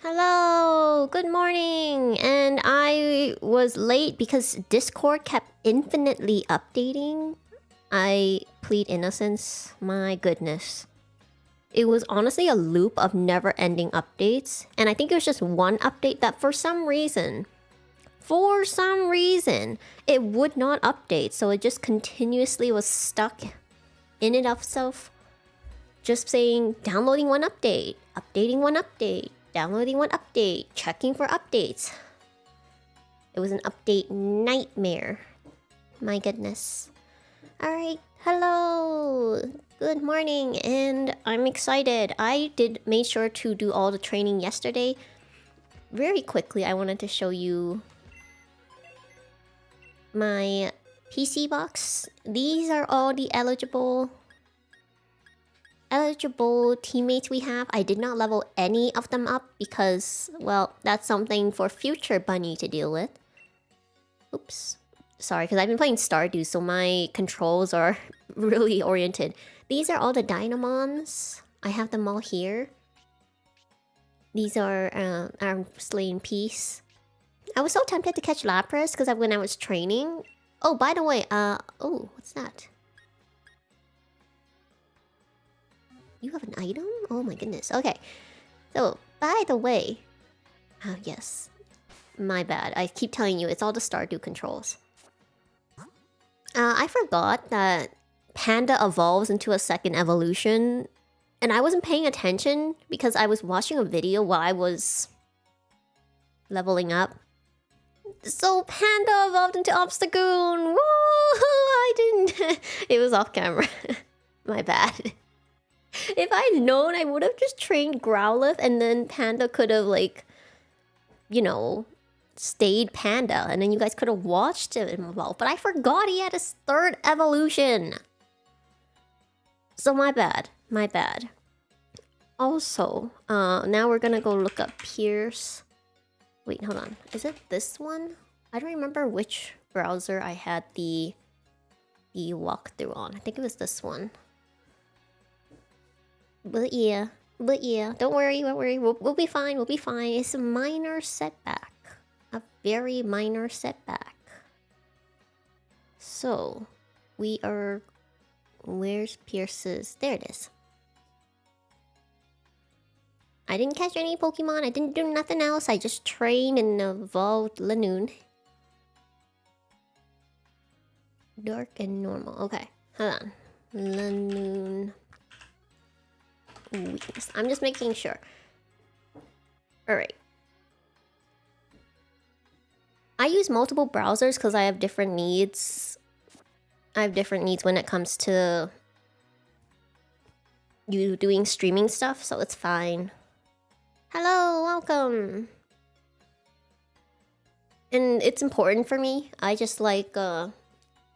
Hello, good morning. And I was late because Discord kept infinitely updating. I plead innocence. My goodness. It was honestly a loop of never-ending updates. And I think it was just one update that for some reason, it would not update. So it just continuously was stuck in and of itself. Just saying, downloading one update, updating one update, downloading one update, checking for updates. It was an update nightmare. My goodness. Alright, hello! Good morning, and I'm excited. I made sure to do all the training yesterday. Very quickly, I wanted to show you my PC box. These are all the eligible teammates we have. I did not level any of them up because, well, that's something for future Bunny to deal with. Oops. Sorry, because I've been playing Stardew, so my controls are really oriented. These are all the Dynamons. I have them all here. These are our Slain Piece. I was so tempted to catch Lapras because when I was training. Oh, by the way, oh, what's that? You have an item? Oh my goodness. Okay. So, by the way... Oh, yes. My bad. I keep telling you, it's all the Stardew controls. I forgot that Panda evolves into a second evolution. And I wasn't paying attention because I was watching a video while I was leveling up. So, Panda evolved into Obstagoon! Woo! I didn't... It was off camera. My bad. If I'd known, I would have just trained Growlithe and then Panda could have, like, you know, stayed Panda. And then you guys could have watched him evolve. But I forgot he had his third evolution. So my bad. My bad. Also, now we're gonna go look up Piers. Wait, hold on. Is it this one? I don't remember which browser I had the walkthrough on. I think it was this one. But yeah, don't worry, we'll be fine, we'll be fine. It's a minor setback. A very minor setback. So, we are... Where's Pierce's? There it is. I didn't catch any Pokemon, I didn't do nothing else, I just trained and evolved Lanoon. Dark and normal, okay, hold on. Lanoon... weakness. I'm just making sure. Alright. I use multiple browsers because I have different needs. I have different needs when it comes to you doing streaming stuff, so it's fine. Hello, welcome! And it's important for me. I just like, I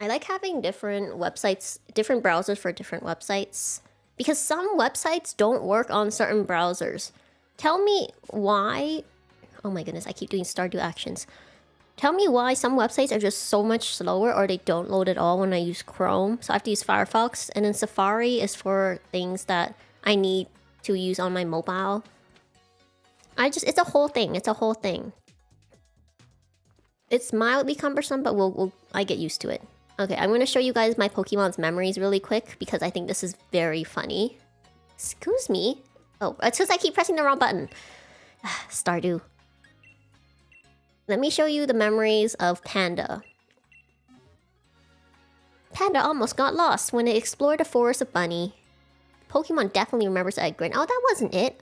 like having different websites, different browsers for different websites. Because some websites don't work on certain browsers. Tell me why... Oh my goodness, I keep doing Stardew actions. Tell me why some websites are just so much slower or they don't load at all when I use Chrome. So I have to use Firefox. And then Safari is for things that I need to use on my mobile. It's a whole thing. It's a whole thing. It's mildly cumbersome, but I get used to it. Okay, I'm going to show you guys my Pokemon's memories really quick because I think this is very funny. Excuse me? Oh, it's because I keep pressing the wrong button. Stardew. Let me show you the memories of Panda. Panda almost got lost when it explored the forest of Bunny. Pokemon definitely remembers that grin. Oh, that wasn't it.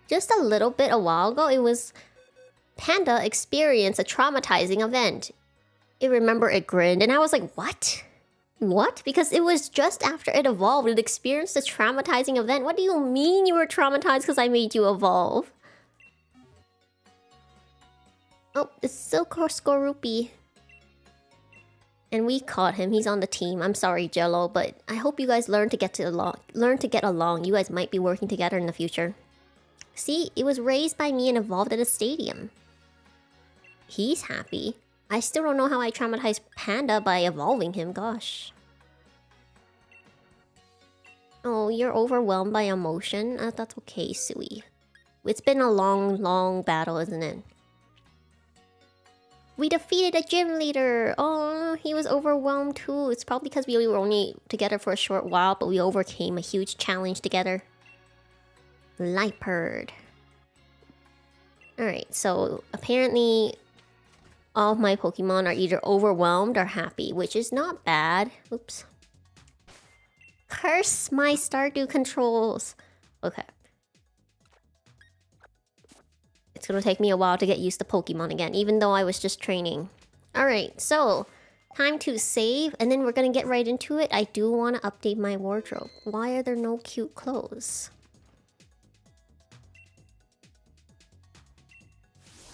Just a little bit a while ago, it was... Panda experienced a traumatizing event. It grinned, and I was like, what? What? Because it was just after it evolved, it experienced a traumatizing event. What do you mean you were traumatized because I made you evolve? Oh, it's still Skorupi. And we caught him. He's on the team. I'm sorry, Jello, but I hope you guys learn to get along. You guys might be working together in the future. See, it was raised by me and evolved at a stadium. He's happy. I still don't know how I traumatized Panda by evolving him, gosh. Oh, you're overwhelmed by emotion? That's okay, Sui. It's been a long battle, isn't it? We defeated a gym leader! Oh, he was overwhelmed too. It's probably because we were only together for a short while, but we overcame a huge challenge together. Liepard. Alright, so apparently all of my Pokemon are either overwhelmed or happy, which is not bad. Oops. Curse my Stardew controls! Okay. It's gonna take me a while to get used to Pokemon again, even though I was just training. Alright, so time to save, and then we're gonna get right into it. I do want to update my wardrobe. Why are there no cute clothes?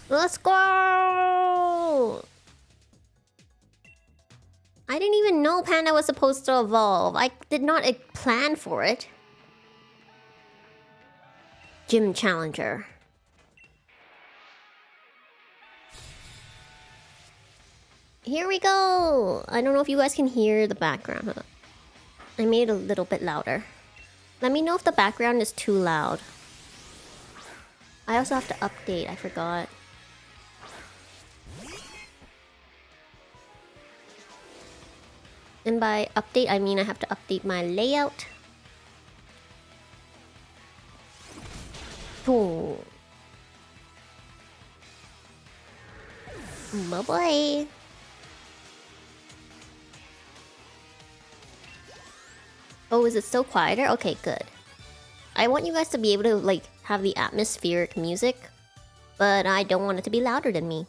Let's go! I didn't even know Panda was supposed to evolve. I did not plan for it. Gym Challenger. Here we go! I don't know if you guys can hear the background. I made it a little bit louder. Let me know if the background is too loud. I also have to update, I forgot. And by update, I mean I have to update my layout. Oh. Bye-bye. Oh, is it still quieter? Okay, good. I want you guys to be able to, like, have the atmospheric music, but I don't want it to be louder than me.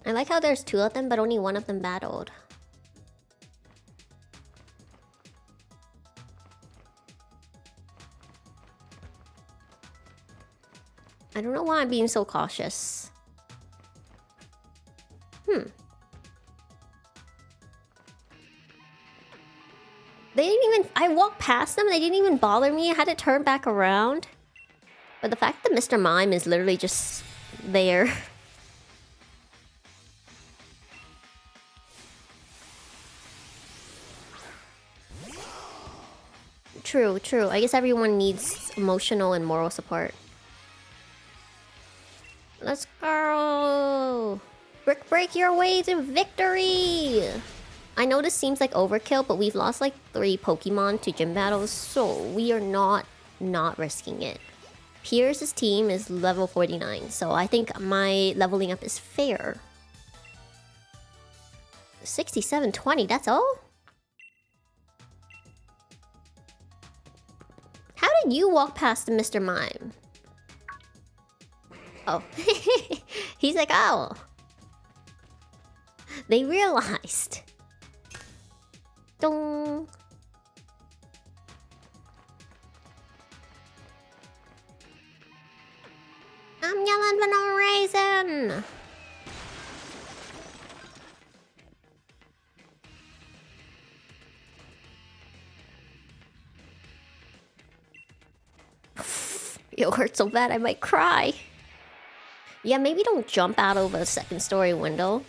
I like how there's two of them, but only one of them battled. I don't know why I'm being so cautious. They didn't even... I walked past them, they didn't even bother me. I had to turn back around. But the fact that Mr. Mime is literally just there. True, true. I guess everyone needs emotional and moral support. Let's go! Break your way to victory! I know this seems like overkill, but we've lost like 3 Pokemon to gym battles, so we are not risking it. Piers' team is level 49, so I think my leveling up is fair. 6720, that's all? How did you walk past Mr. Mime? Oh. He's like, oh. They realized. Dong. I'm yelling for no reason. It hurts so bad I might cry. Yeah, maybe don't jump out of a 2nd story window.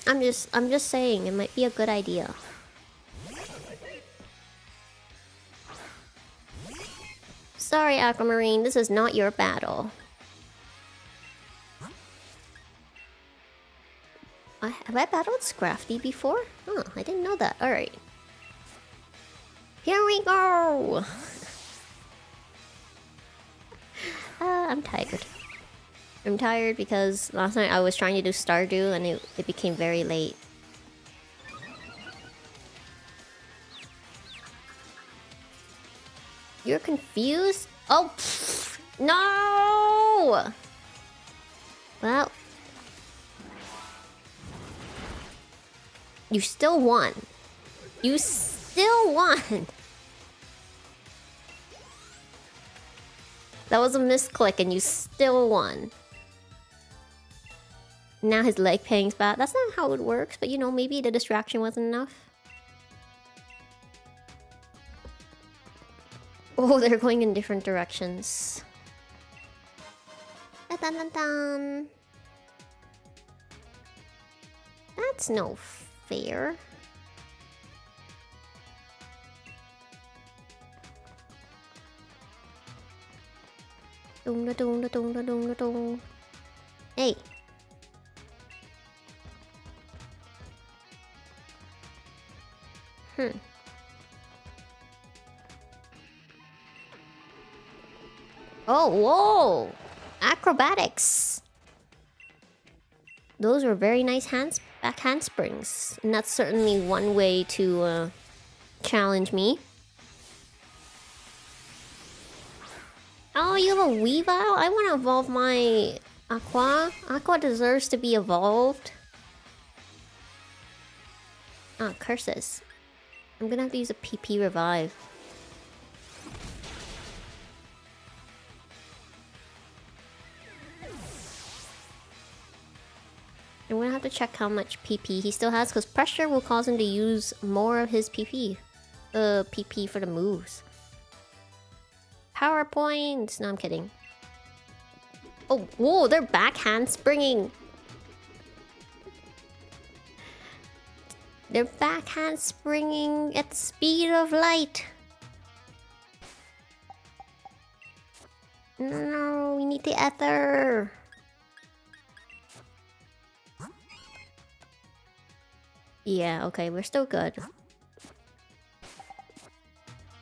I'm just saying, it might be a good idea. Sorry, Aquamarine, this is not your battle. Have I battled Scrafty before? Oh, I didn't know that. Alright. Here we go! I'm tired. I'm tired because last night I was trying to do Stardew and it became very late. You're confused? Oh, pfft, no! Well, you still won. You still won. That was a misclick and you still won. Now his leg pang's back. That's not how it works, but you know, maybe the distraction wasn't enough. Oh, they're going in different directions. Dun, dun, dun, dun. That's no fair. Dong da dong da dong da dong da dong. Hey. Oh, whoa! Acrobatics! Those were very nice back handsprings. And that's certainly one way to challenge me. Oh, you have a Weavile? I want to evolve my Aqua. Aqua deserves to be evolved. Ah, curses. I'm gonna have to use a PP revive. I'm gonna have to check how much PP he still has, because pressure will cause him to use more of his PP. PP for the moves. PowerPoint! No, I'm kidding. Oh, whoa, they're backhand springing! They're backhand springing at the speed of light! No, we need the ether! Yeah, okay, we're still good.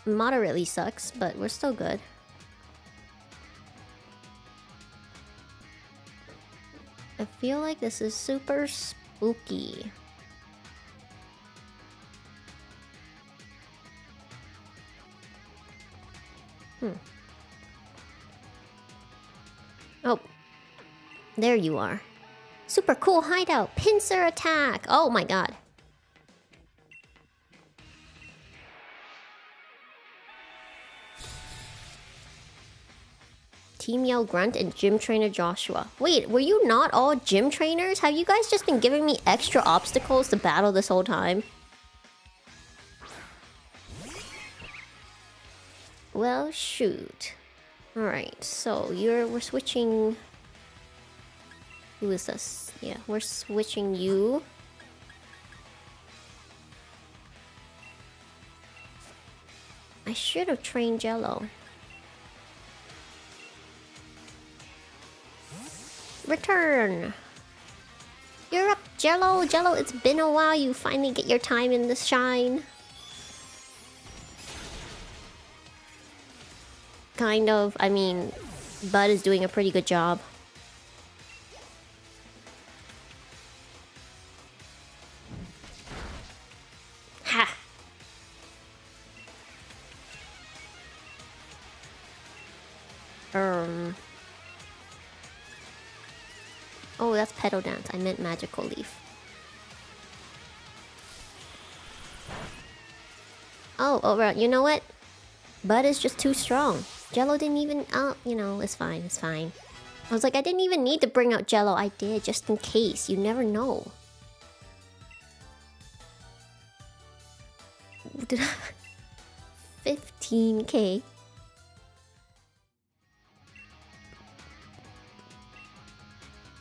Moderately sucks, but we're still good. I feel like this is super spooky. Oh. There you are. Super cool hideout! Pincer attack! Oh my god. Team Yell Grunt and Gym Trainer Joshua. Wait, were you not all gym trainers? Have you guys just been giving me extra obstacles to battle this whole time? Well, shoot. Alright, so we're switching... Who is this? Yeah, we're switching you. I should have trained Jello. Return! You're up, Jello! Jello, it's been a while. You finally get your time in the shine. Kind of. I mean, Bud is doing a pretty good job. Ha! Oh, that's Petal Dance. I meant Magical Leaf. Oh, alright. You know what? Bud is just too strong. Jello didn't even... Oh, you know, it's fine. It's fine. I was like, I didn't even need to bring out Jello. I did, just in case. You never know. Did I... 15k.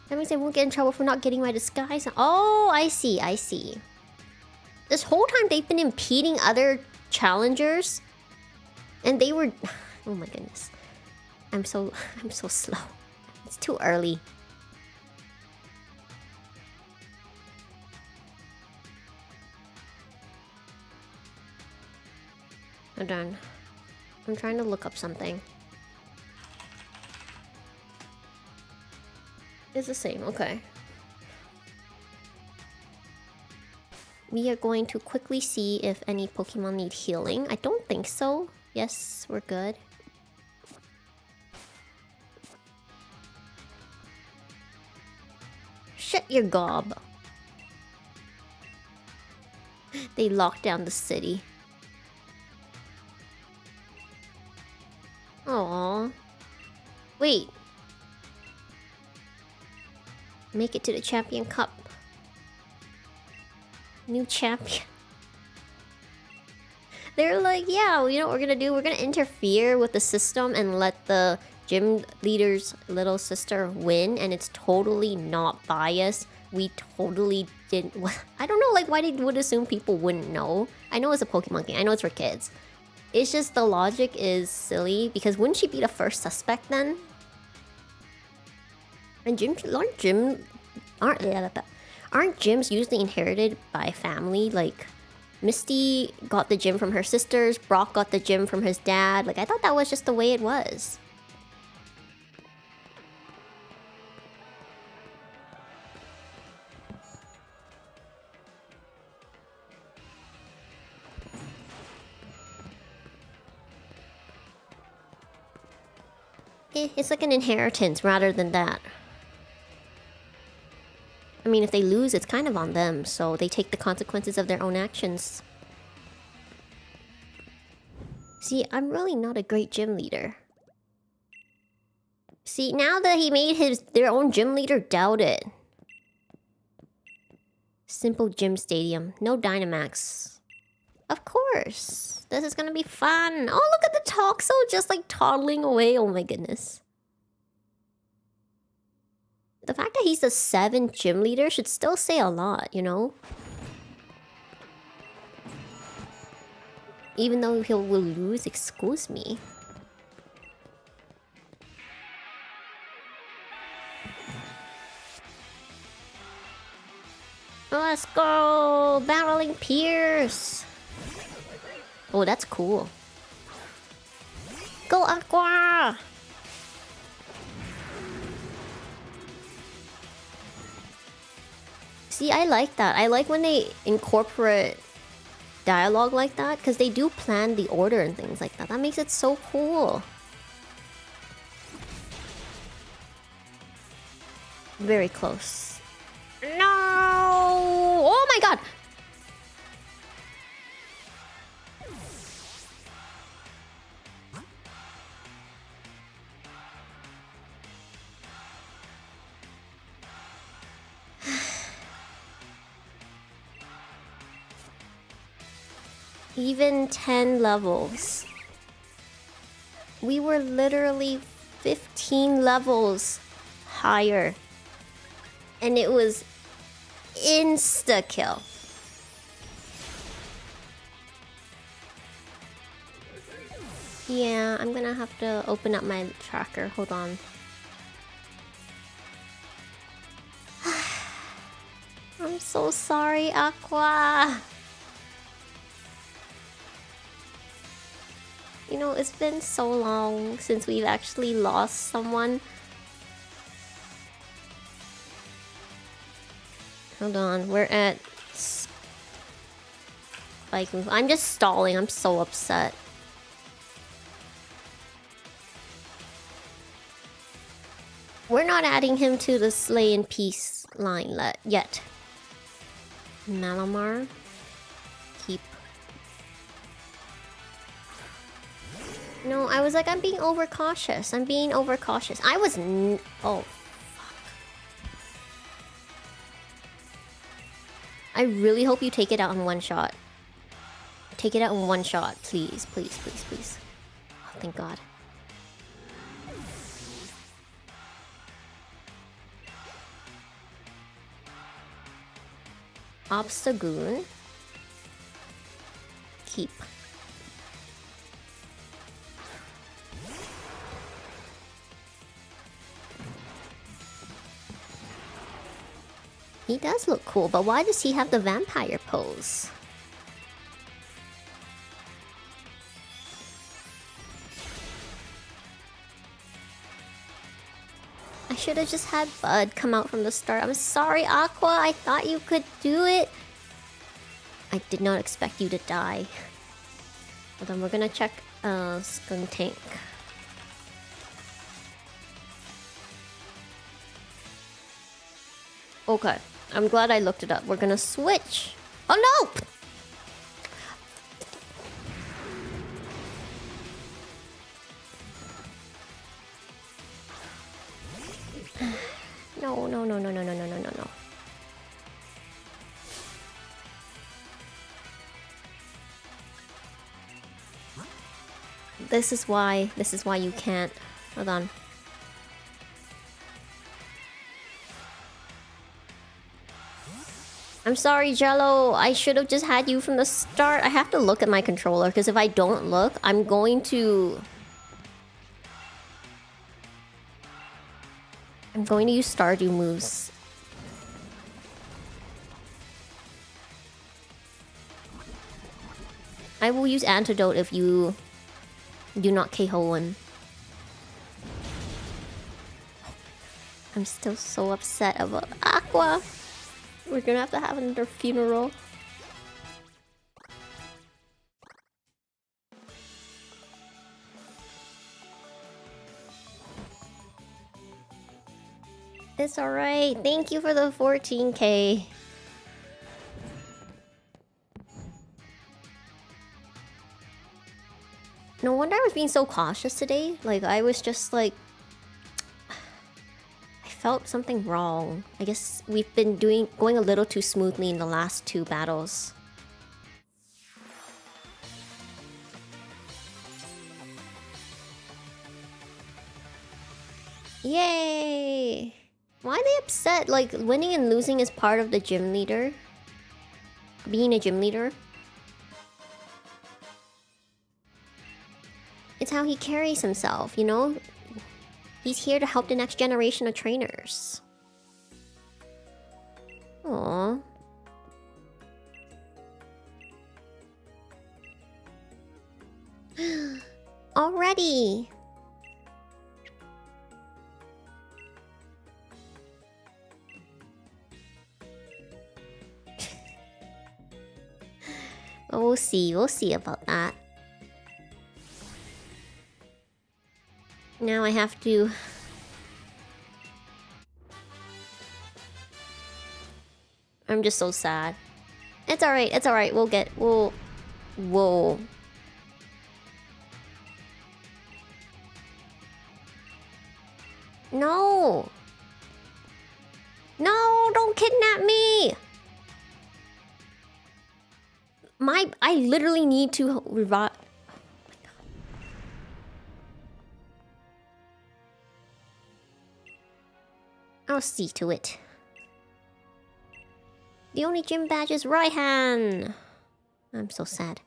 That means I won't get in trouble for not getting my disguise. Oh, I see, I see. This whole time they've been impeding other challengers. And they were... Oh my goodness. I'm so slow. It's too early. I'm done. I'm trying to look up something. It's the same, okay. We are going to quickly see if any Pokemon need healing. I don't think so. Yes, we're good. Shut your gob. They locked down the city. Aww. Wait. Make it to the Champion Cup. New champion. They're like, yeah, you know what we're gonna do? We're gonna interfere with the system and let the gym leader's little sister win, and it's totally not biased. We totally didn't... I don't know, like, why they would assume people wouldn't know. I know it's a Pokemon game. I know it's for kids. It's just the logic is silly, because wouldn't she be the first suspect then? And aren't gyms usually inherited by family? Like, Misty got the gym from her sisters, Brock got the gym from his dad. Like, I thought that was just the way it was. It's like an inheritance rather than that. I mean, if they lose, it's kind of on them, so they take the consequences of their own actions. See, I'm really not a great gym leader. See, now that he made their own gym leader doubt it. Simple gym stadium, no Dynamax. Of course, this is gonna be fun. Oh, look at the Toxel just like toddling away. Oh my goodness. The fact that he's the 7th gym leader should still say a lot, you know? Even though he will lose, excuse me. Let's go! Battling Piers! Oh, that's cool. Go Aqua! See, I like that. I like when they incorporate dialogue like that, because they do plan the order and things like that. That makes it so cool. Very close. No! Oh my god! Even 10 levels. We were literally 15 levels higher. And it was insta-kill. Yeah, I'm gonna have to open up my tracker. Hold on. I'm so sorry, Aqua. You know, it's been so long since we've actually lost someone. Hold on, we're at Spike move. I'm just stalling, I'm so upset. We're not adding him to the Slay in Peace line yet. Malamar. Keep. No, I was like, I'm being overcautious. I'm being overcautious. I was oh, fuck. I really hope you take it out in one shot. Take it out in one shot, please, please, please, please. Oh, thank God. Obstagoon. Keep. He does look cool, but why does he have the vampire pose? I should have just had Bud come out from the start. I'm sorry, Aqua. I thought you could do it. I did not expect you to die. Hold on, we're gonna check Skunk Tank. Okay, I'm glad I looked it up. We're gonna switch. Oh no! No, no, no, no, no, no, no, no, no, no. This is why you can't. Hold on. I'm sorry, Jello. I should have just had you from the start. I have to look at my controller, because if I don't look, I'm going to... I'm going to use Stardew moves. I will use Antidote if you do not KO one. I'm still so upset about Aqua. We're gonna have to have another funeral. It's alright. Thank you for the 14K. No wonder I was being so cautious today. Like, I was just like... I felt something wrong. I guess we've been going a little too smoothly in the last 2 battles. Yay! Why are they upset? Like, winning and losing is part of the gym leader. Being a gym leader. It's how he carries himself, you know? He's here to help the next generation of trainers. Aww. Already! We'll see about that. Now I have to... I'm just so sad. It's alright, we'll... Whoa. No! No, don't kidnap me! I literally need to revive... I'll see to it. The only gym badge is RAIHAN! I'm so sad.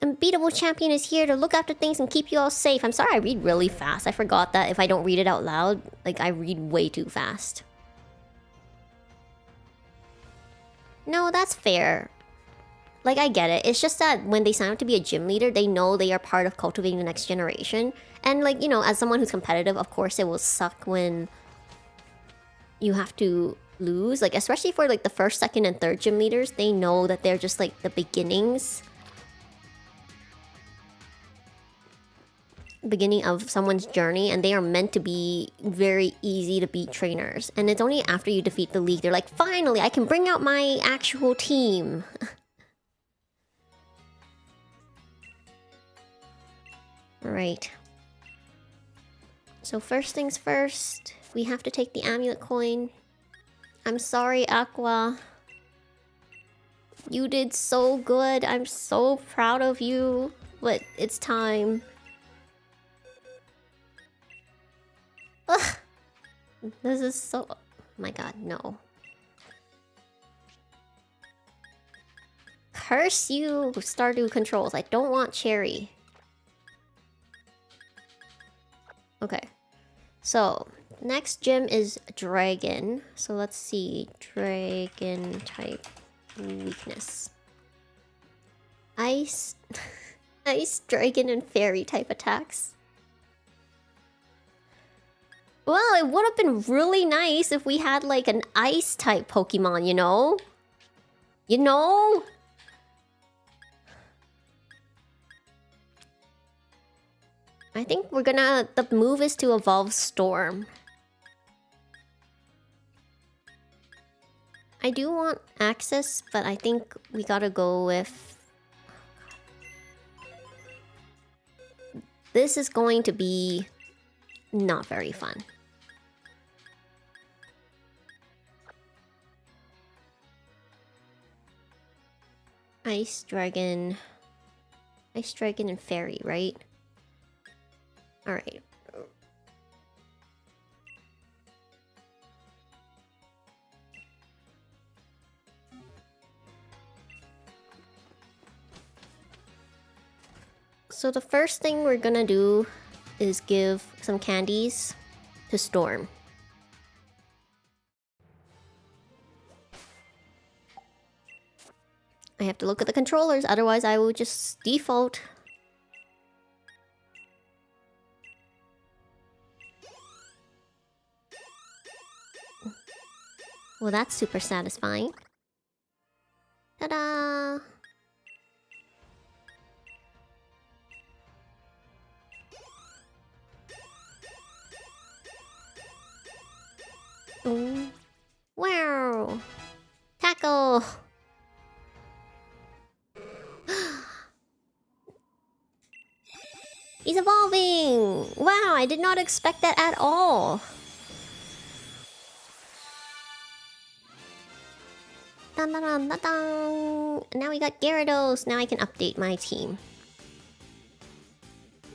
Unbeatable champion is here to look after things and keep you all safe. I'm sorry I read really fast. I forgot that if I don't read it out loud, like, I read way too fast. No, that's fair. Like, I get it. It's just that when they sign up to be a gym leader, they know they are part of cultivating the next generation. And, like, you know, as someone who's competitive, of course it will suck when you have to lose. Like, especially for, like, the first, second, and third gym leaders, they know that they're just, like, the beginning of someone's journey, and they are meant to be very easy to beat trainers. And it's only after you defeat the league, they're like, finally, I can bring out my actual team. Right. So first things first, we have to take the amulet coin. I'm sorry, Aqua. You did so good. I'm so proud of you. But it's time. Ugh. This is so... Oh my god, no. Curse you, Stardew controls. I don't want Cherry. Okay. So, next gym is Dragon. So let's see. Dragon type weakness. Ice... Ice, Dragon, and Fairy type attacks. Well, it would have been really nice if we had, like, an Ice-type Pokemon, you know? You know? I think we're gonna... The move is to evolve Storm. I do want Access, but I think we gotta go with... This is going to be... not very fun. Ice Dragon and Fairy, right? Alright. So the first thing we're gonna do is give some candies to Storm. I have to look at the controllers, otherwise I will just default. Well, that's super satisfying. Ta-da! Oh. Wow! Tackle! He's evolving! Wow, I did not expect that at all. Dun dun dun dun dun! Now we got Gyarados. Now I can update my team.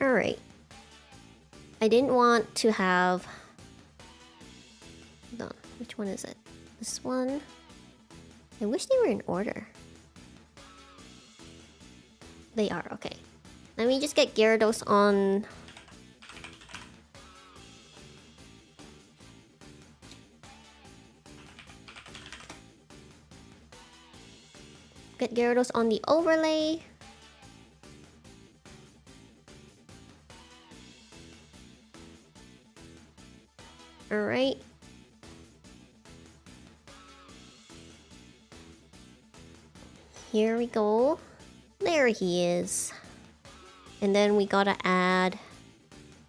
Alright. I didn't want to have... Hold on, which one is it? This one? I wish they were in order. They are, okay. Let me just get Gyarados on... Get Gyarados on the overlay. Alright. Here we go. There he is. And then we gotta add...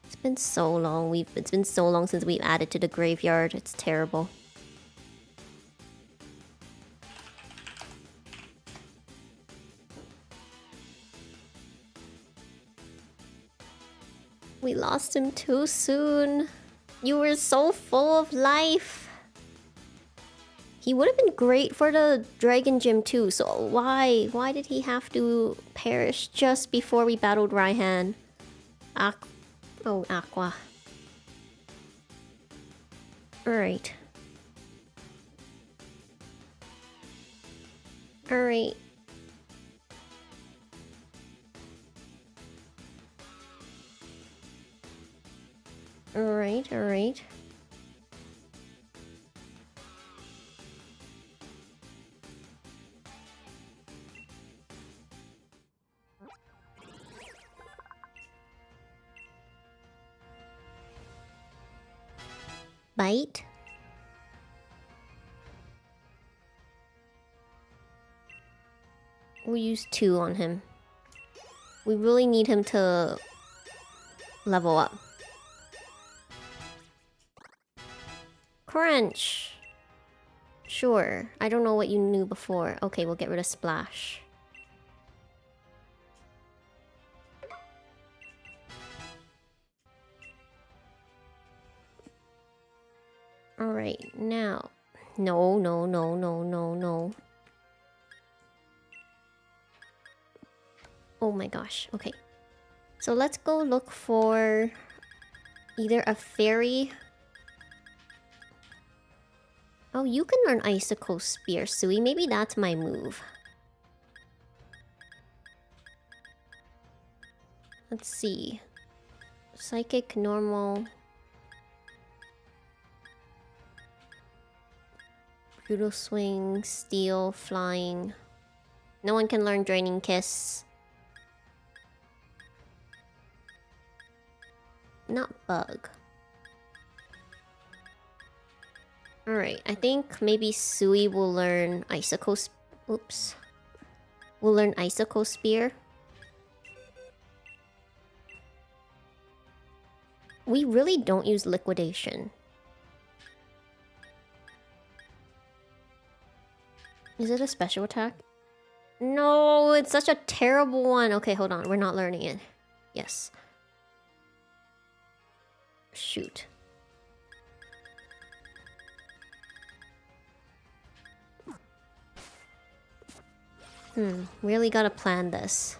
It's been so long. It's been so long since we've added to the graveyard. It's terrible. We lost him too soon. You were so full of life. He would have been great for the Dragon Gym too, so why did he have to perish just before we battled RAIHAN? Oh, Aqua. Alright. Alright. Alright. Bite? We'll use 2 on him. We really need him to level up. Crunch! Sure. I don't know what you knew before. Okay, we'll get rid of Splash. Alright, now... No. Oh my gosh, okay. So let's go look for... either a fairy... Oh, you can learn Icicle Spear, Sui. Maybe that's my move. Let's see. Psychic, normal... Brutal Swing, Steel, Flying. No one can learn Draining Kiss. Not Bug. Alright, I think maybe Sui will learn Icicle... Oops. We'll learn Icicle Spear. We really don't use Liquidation. Is it a special attack? No, it's such a terrible one. Okay, hold on. We're not learning it. Yes. Shoot. Really gotta plan this.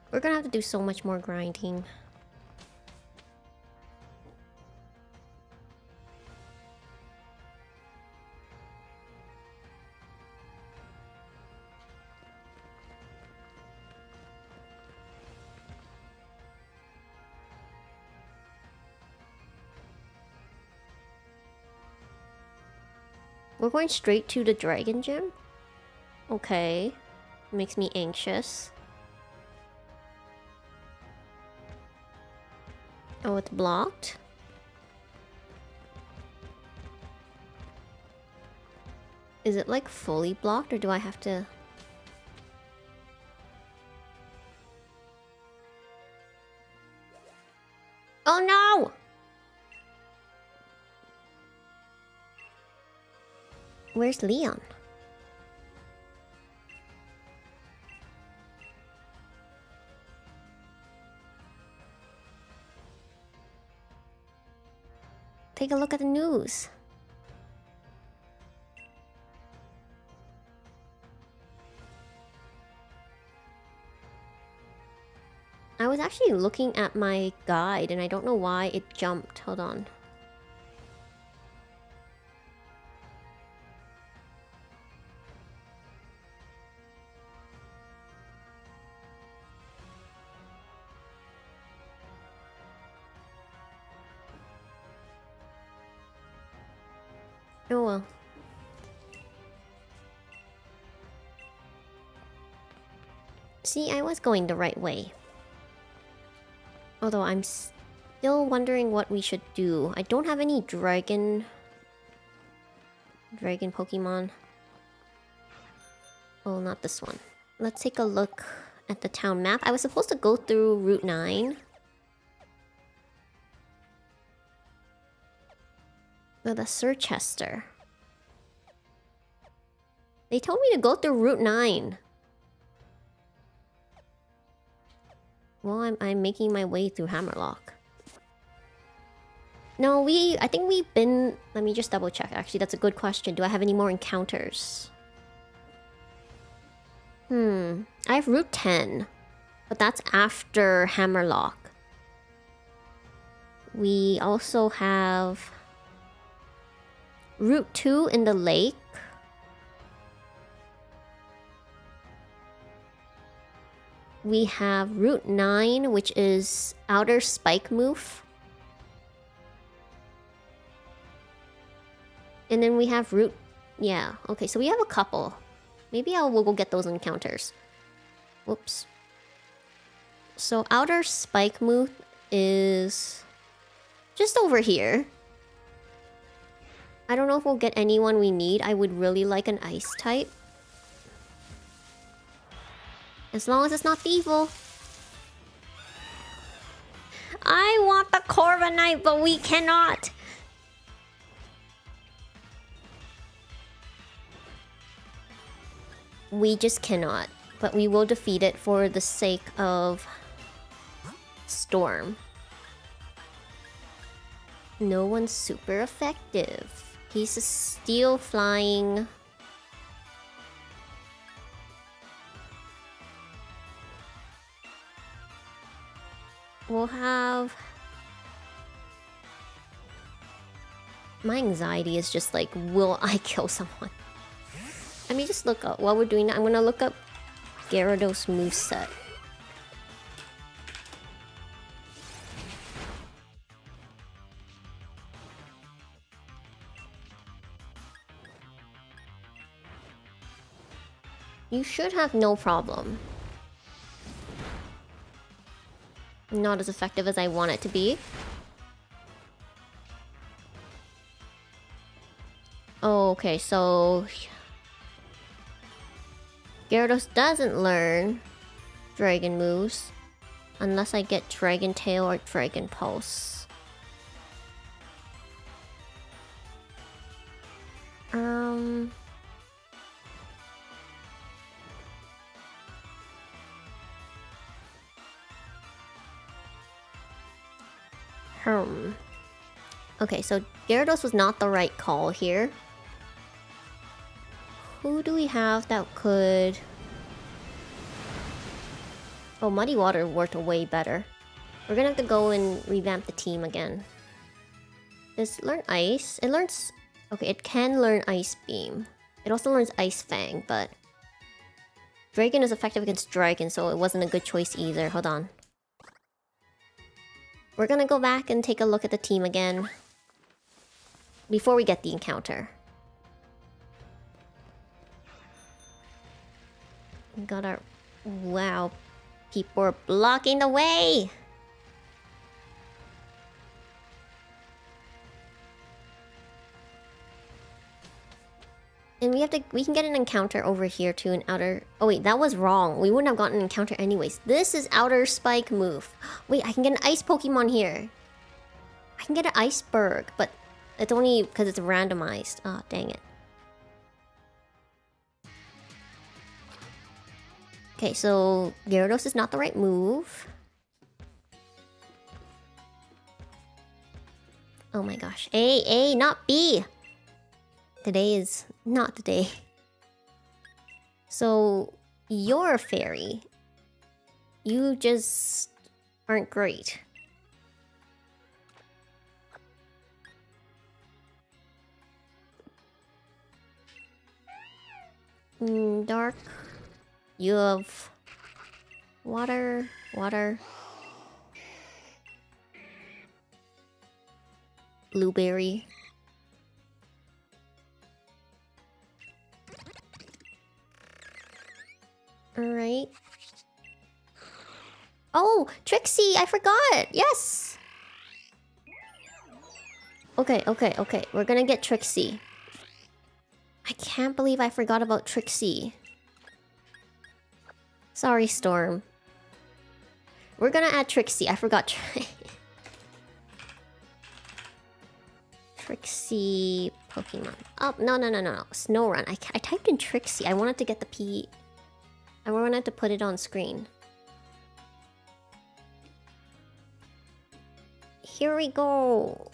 We're gonna have to do so much more grinding. We're going straight to the Dragon Gym? Okay. Makes me anxious. Oh, it's blocked? Is it like fully blocked or do I have to... Oh no! Where's Leon? Take a look at the news. I was actually looking at my guide and I don't know why it jumped. Hold on. Oh well. See, I was going the right way. Although I'm still wondering what we should do. I don't have any dragon Pokemon. Oh, not this one. Let's take a look at the town map. I was supposed to go through Route 9. Oh, the Sirchester. They told me to go through Route 9. Well, I'm making my way through Hammerlock. No, I think we've been... Let me just double check. Actually, that's a good question. Do I have any more encounters? I have Route 10. But that's after Hammerlock. We also have... Route 2 in the lake. We have Route 9, which is Outer Spikemoof. And then we have Route... Yeah, okay, so we have a couple. Maybe we'll go get those encounters. Whoops. So Outer Spikemoof is... just over here. I don't know if we'll get anyone we need. I would really like an ice type. As long as it's not Thievul. I want the Corviknight, but we cannot. We just cannot. But we will defeat it for the sake of Storm. No one's super effective. He's a steel flying... We'll have... My anxiety is just like, will I kill someone? Let me just look up, while we're doing that, I'm gonna look up Gyarados moveset. You should have no problem. Not as effective as I want it to be. Oh, okay, so... Gyarados doesn't learn Dragon moves. Unless I get Dragon Tail or Dragon Pulse. Okay, so Gyarados was not the right call here. Who do we have that could... Oh, Muddy Water worked way better. We're gonna have to go and revamp the team again. Does it learn Ice? It learns... Okay, it can learn Ice Beam. It also learns Ice Fang, but... Dragon is effective against Dragon, so it wasn't a good choice either. Hold on. We're gonna go back and take a look at the team again. Before we get the encounter. We got our... Wow. People are blocking the way! And we can get an encounter over here too, an outer... Oh wait, that was wrong. We wouldn't have gotten an encounter anyways. This is outer spike move. Wait, I can get an ice Pokemon here. I can get an iceberg, but it's only because it's randomized. Oh, dang it. Okay, so Gyarados is not the right move. Oh my gosh. A, not B! Today is not the day. So, you're a fairy. You just aren't great. Dark. You have water. Blueberry. Alright. Oh, Trixie! I forgot! Yes! Okay. We're gonna get Trixie. I can't believe I forgot about Trixie. Sorry, Storm. We're gonna add Trixie. I forgot. Trixie Pokemon. Oh, no. Snowrun. I typed in Trixie. I wanted to get the P... I wanted to put it on screen. Here we go.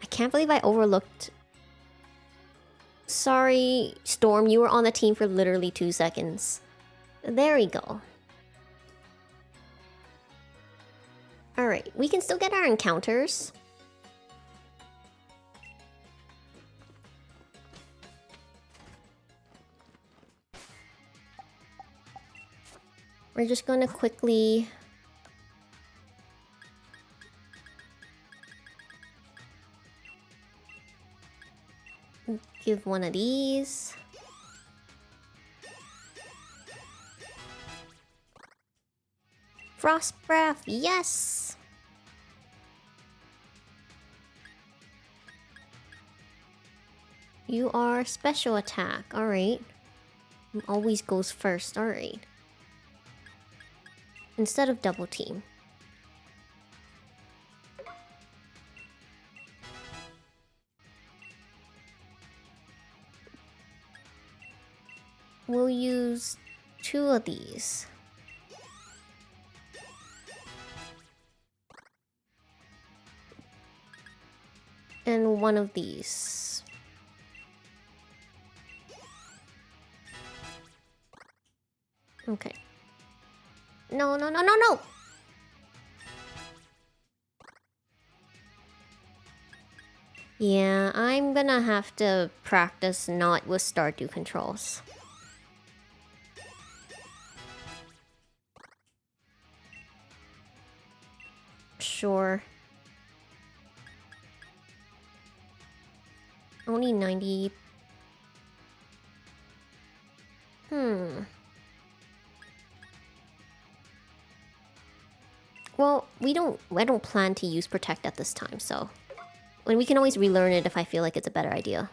I can't believe I overlooked... Sorry, Storm, you were on the team for literally 2 seconds. There we go. Alright, we can still get our encounters. We're just gonna quickly... give one of these. Frost Breath, yes! You are special attack, alright. Always goes first, alright. Instead of double team. We'll use 2 of these. And 1 of these. Okay. No. Yeah, I'm gonna have to practice not with Stardew controls. Sure. Only 90. Well, I don't plan to use Protect at this time, so... And we can always relearn it if I feel like it's a better idea.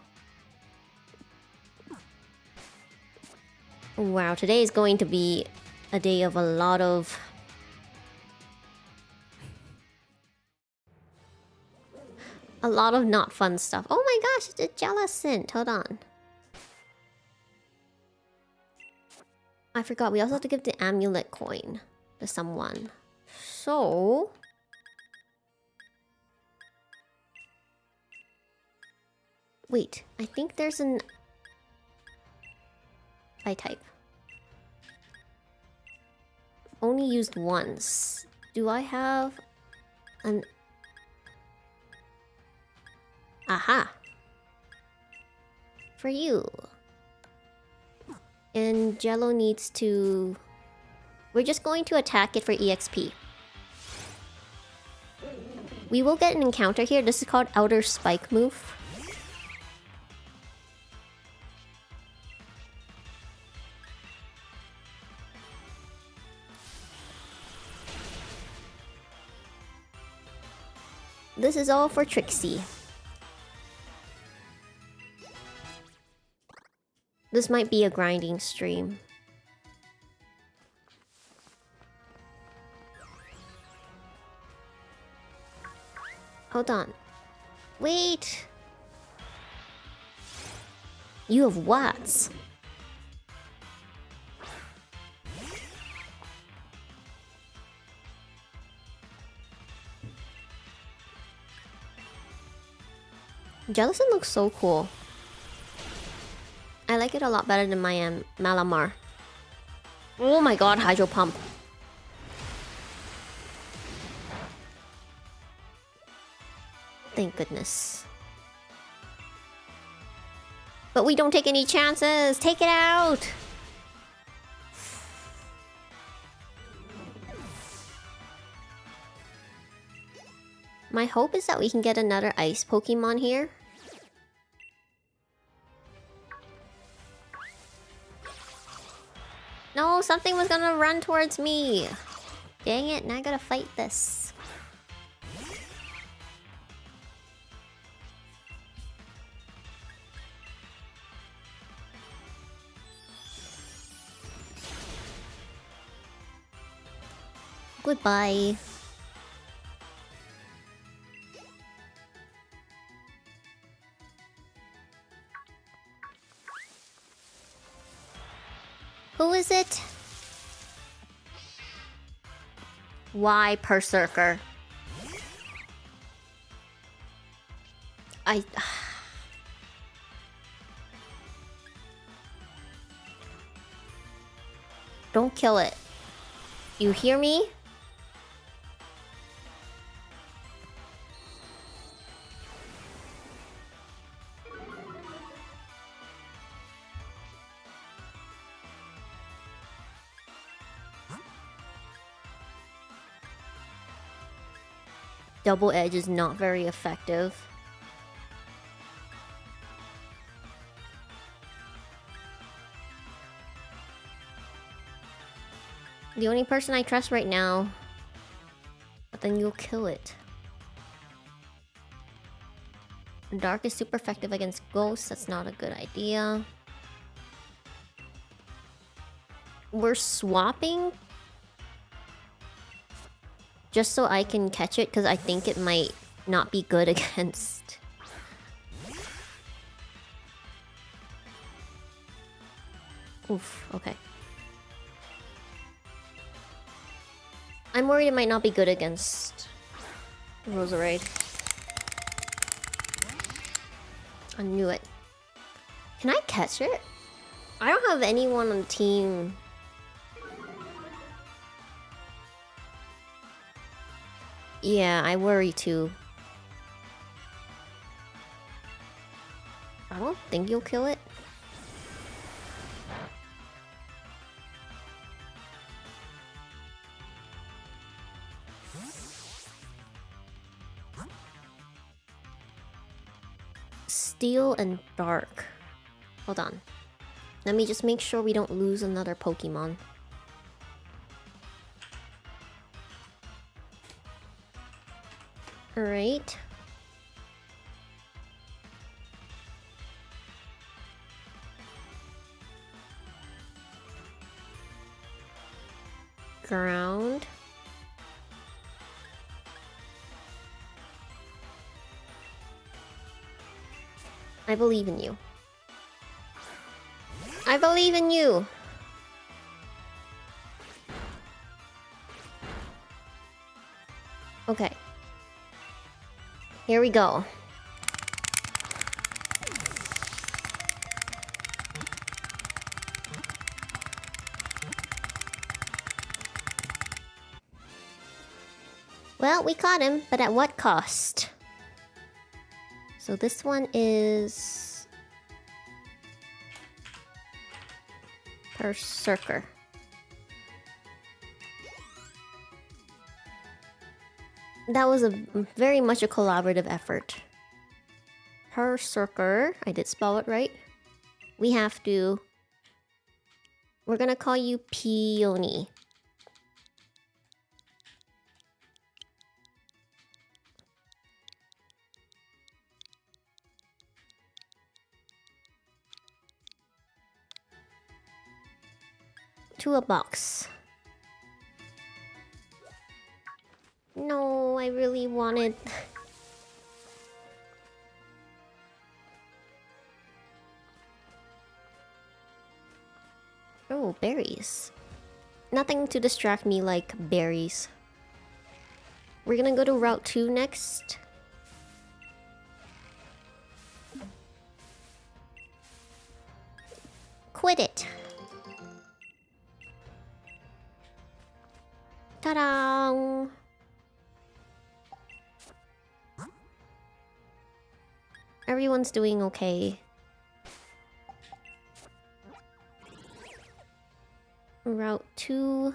Wow, today is going to be a day of a lot of... a lot of not fun stuff. Oh my gosh, it's a Jellicent! Hold on. I forgot, we also have to give the amulet coin to someone. So... Wait, I think there's an... I type. Only used once. Do I have an... Aha! For you. And Jello needs to... We're just going to attack it for EXP. We will get an encounter here. This is called Outer Spike move. This is all for Trixie. This might be a grinding stream. Hold on. Wait! You have watts. Jellicent looks so cool. I like it a lot better than my Malamar. Oh my god, Hydro Pump. Thank goodness. But we don't take any chances! Take it out! My hope is that we can get another ice Pokemon here. No, something was gonna run towards me. Dang it, now I gotta fight this. Goodbye. Who is it? Why Berserker? Don't kill it. You hear me? Double Edge is not very effective. The only person I trust right now. But then you'll kill it. Dark is super effective against ghosts. That's not a good idea. We're swapping just so I can catch it, because I think it might not be good against... Oof, okay. I'm worried it might not be good against Roserade. I knew it. Can I catch it? I don't have anyone on the team. Yeah, I worry too. I don't think you'll kill it. Steel and Dark. Hold on. Let me just make sure we don't lose another Pokemon. Alright. Ground. I believe in you. I believe in you! Okay. Here we go. Well, we caught him, but at what cost? So this one is... Berserker. That was a very much a collaborative effort. Berserker. I did spell it right. We have to... We're gonna call you Peony. to a box. No, I really wanted... Oh, berries. Nothing to distract me like berries. We're gonna go to Route 2 next. Quit it! Ta-da! Everyone's doing okay. Route 2.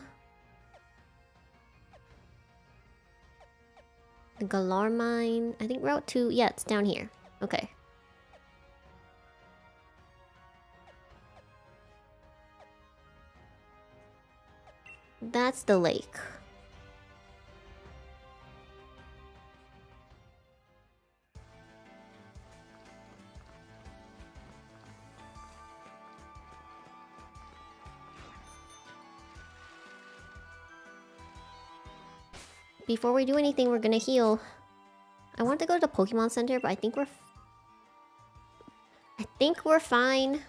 The Galar Mine. I think Route 2... Yeah, it's down here. Okay. That's the lake. Before we do anything, we're gonna heal. I want to go to the Pokemon Center, but I think we're fine.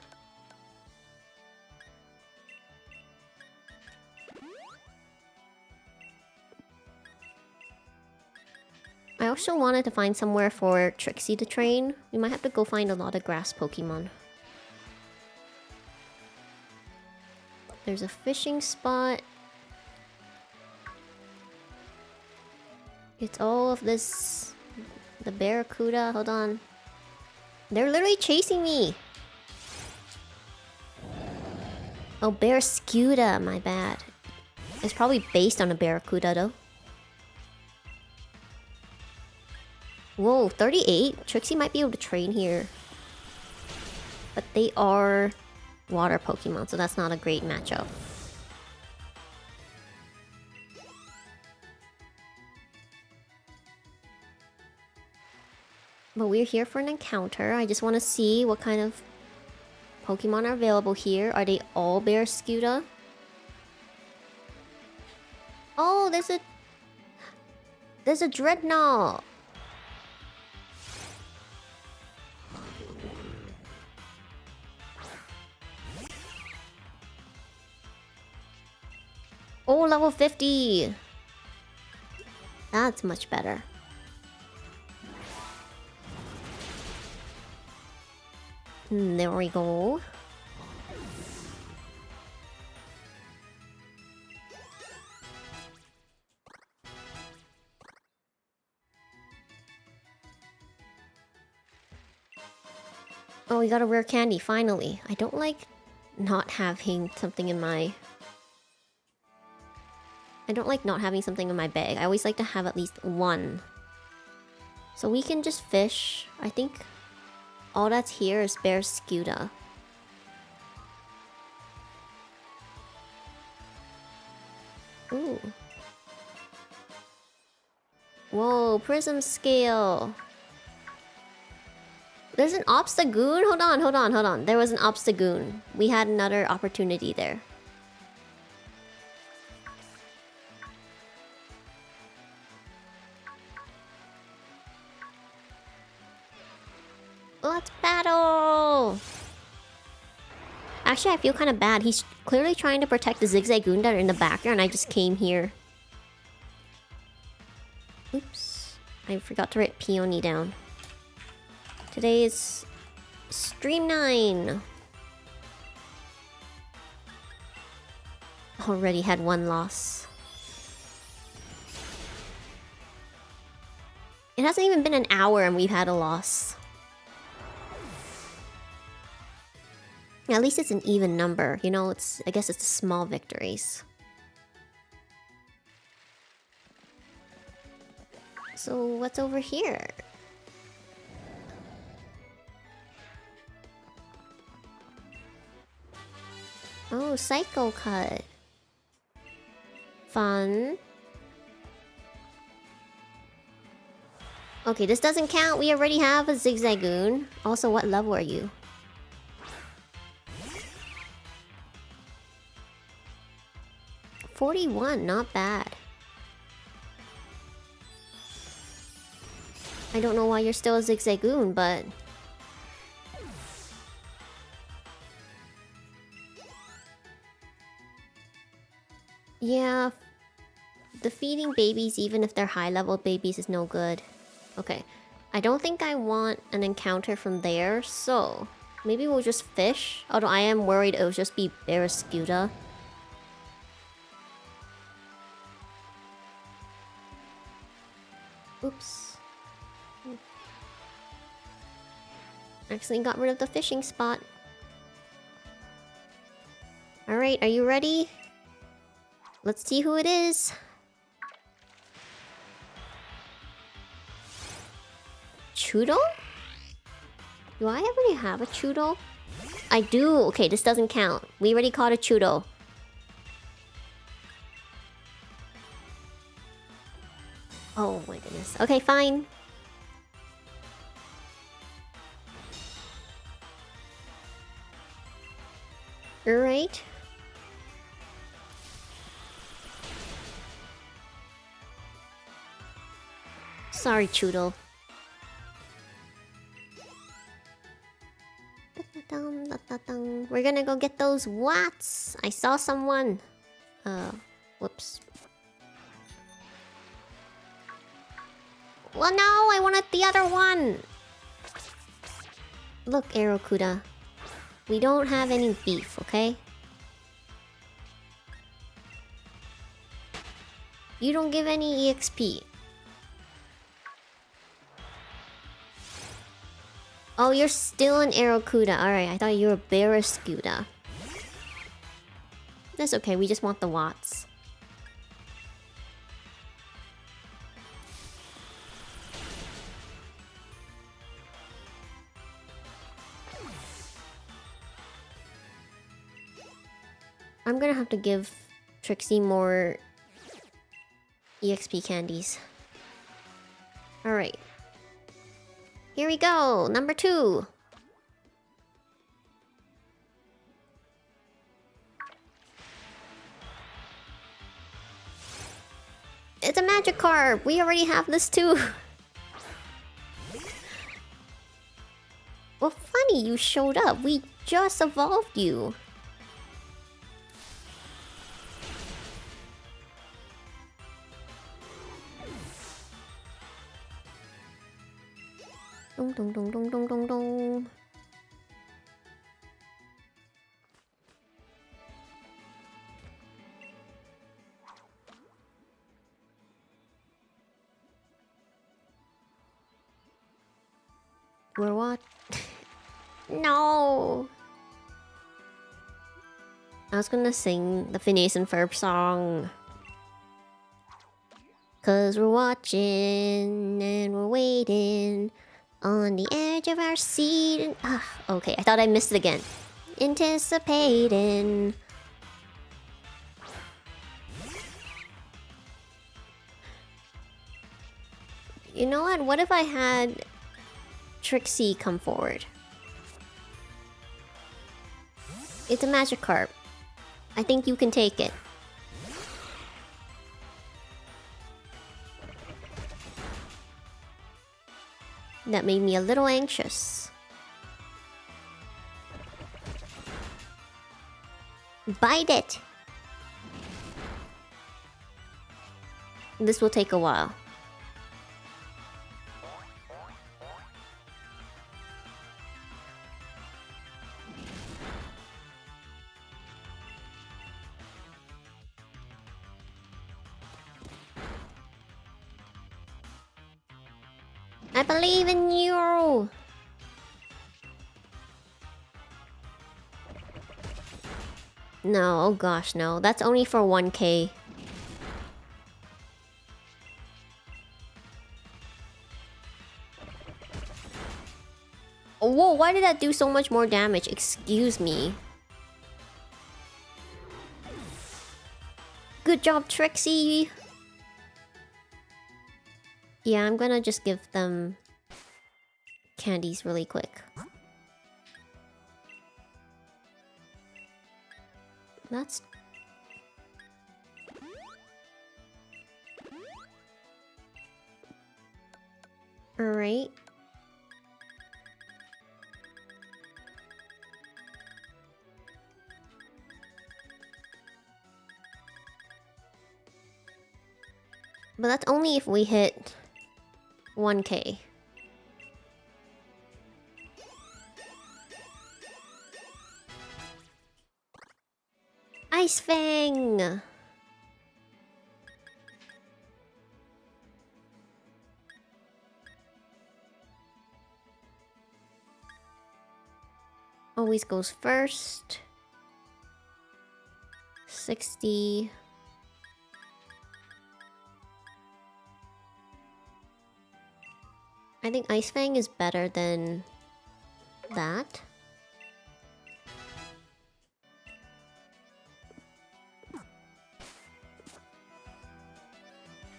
I also wanted to find somewhere for Trixie to train. We might have to go find a lot of grass Pokemon. There's a fishing spot. It's all of this... The Barracuda, hold on. They're literally chasing me! Oh, Barracuda, my bad. It's probably based on a Barracuda though. Whoa, 38? Trixie might be able to train here. But they are water Pokemon, so that's not a great matchup. But we're here for an encounter. I just want to see what kind of Pokemon are available here. Are they all Barracuda? Oh, there's a Dreadnought! Oh, level 50! That's much better. There we go. Oh, we got a rare candy, finally. I don't like not having something in my... I don't like not having something in my bag. I always like to have at least one. So we can just fish. I think all that's here is Barracuda. Ooh. Whoa, Prism Scale. There's an Obstagoon? Hold on. There was an Obstagoon. We had another opportunity there. Let's battle! Actually, I feel kind of bad. He's clearly trying to protect the Zigzagoon that are in the background. I just came here. Oops. I forgot to write Peony down. Today is Stream 9. Already had one loss. It hasn't even been an hour and we've had a loss. At least it's an even number, you know, I guess it's the small victories. So what's over here? Oh, Psycho Cut. Fun. Okay, this doesn't count. We already have a Zigzagoon. Also, what level are you? 41, not bad. I don't know why you're still a Zigzagoon, but... yeah, defeating babies even if they're high-level babies is no good. Okay, I don't think I want an encounter from there, so... maybe we'll just fish? Although I am worried it'll just be Barraskewda. Oops. Accidentally got rid of the fishing spot. Alright, are you ready? Let's see who it is. Chudo? Do I already have a Chudo? I do! Okay, this doesn't count. We already caught a Chudo. Oh my goodness. Okay, fine. Alright. Sorry, Chudo. We're gonna go get those watts. I saw someone. Whoops. Well, no, I wanted the other one. Look, Aerokuda. We don't have any beef, okay? You don't give any EXP. Oh, you're still an Aerokuda. Alright, I thought you were Barraskewda. That's okay, we just want the watts. I'm gonna have to give Trixie more EXP candies. Alright. Here we go! Number 2! It's a Magikarp! We already have this too! Well, funny you showed up. We just evolved you. Dong dong dong dong dong dong dong. We're what? No! I was gonna sing the Phineas and Ferb song. 'Cause we're watching and we're waiting on the edge of our seat and... okay, I thought I missed it again. Anticipating. You know what? What if I had Trixie come forward? It's a Magikarp. I think you can take it. That made me a little anxious. Bite it! This will take a while. I believe in you! No, oh gosh, no. That's only for 1k. Whoa, why did that do so much more damage? Excuse me. Good job, Trixie! Yeah, I'm gonna just give them candies really quick. That's... Alright. But that's only if we hit 1K. Ice Fang! Always goes first. 60. I think Ice Fang is better than that.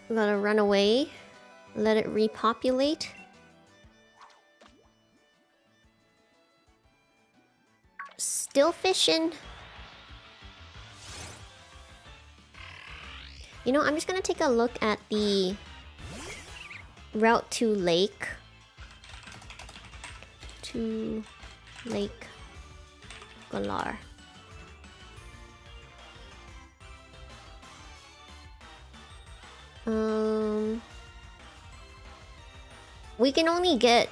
We gotta run away. Let it repopulate. Still fishing. You know, I'm just gonna take a look at the route to Lake. To Lake Galar. We can only get...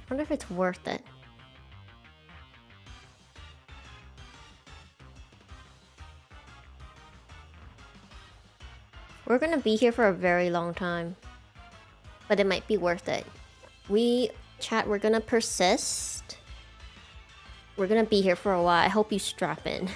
I wonder if it's worth it. We're gonna be here for a very long time. But it might be worth it. Chat, we're gonna persist. We're gonna be here for a while. I hope you strap in.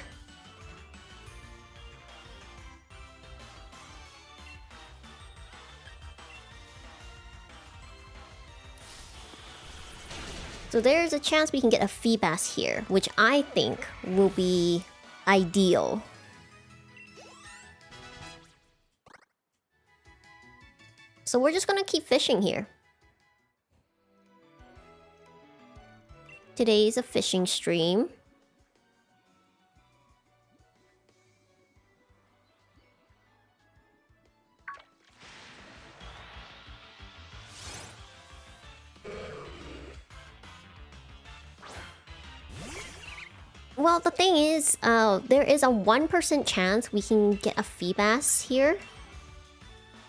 So there's a chance we can get a Feebas here, which I think will be ideal. So we're just gonna keep fishing here. Today is a fishing stream. Well, the thing is, there is a 1% chance we can get a Feebas here.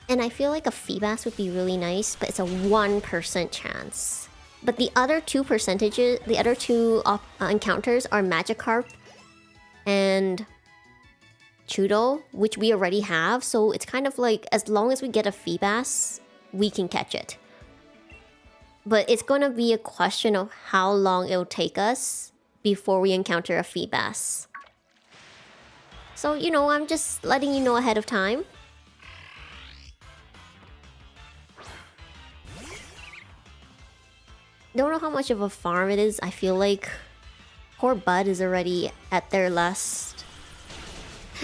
And I feel like a Feebas would be really nice, but it's a 1% chance. But the other two percentages, the other two encounters are Magikarp and Chudo, which we already have. So it's kind of like, as long as we get a Feebas, we can catch it. But it's gonna be a question of how long it'll take us before we encounter a Feebas. So, you know, I'm just letting you know ahead of time. Don't know how much of a farm it is. I feel like poor Bud is already at their last...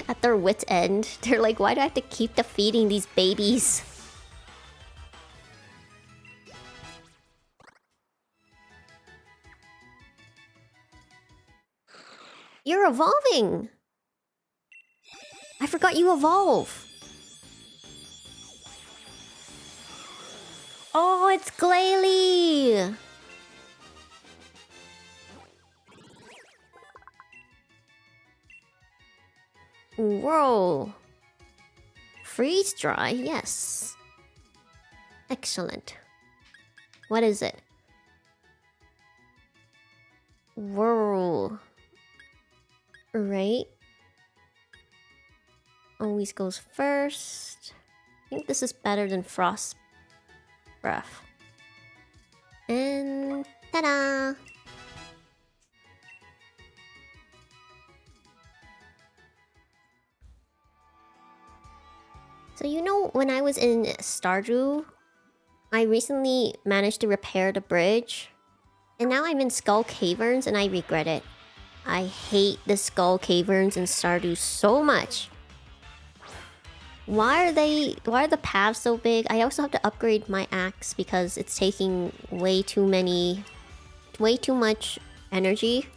at their wit's end. They're like, why do I have to keep defeating these babies? You're evolving! I forgot you evolve! Oh, it's Glalie! Whoa. Freeze dry, yes. Excellent. What is it? Whirl. Right. Always goes first. I think this is better than Frost Breath. And ta-da! So you know, when I was in Stardew, I recently managed to repair the bridge. And now I'm in Skull Caverns and I regret it. I hate the Skull Caverns in Stardew so much. Why are the paths so big? I also have to upgrade my axe because it's taking way too much energy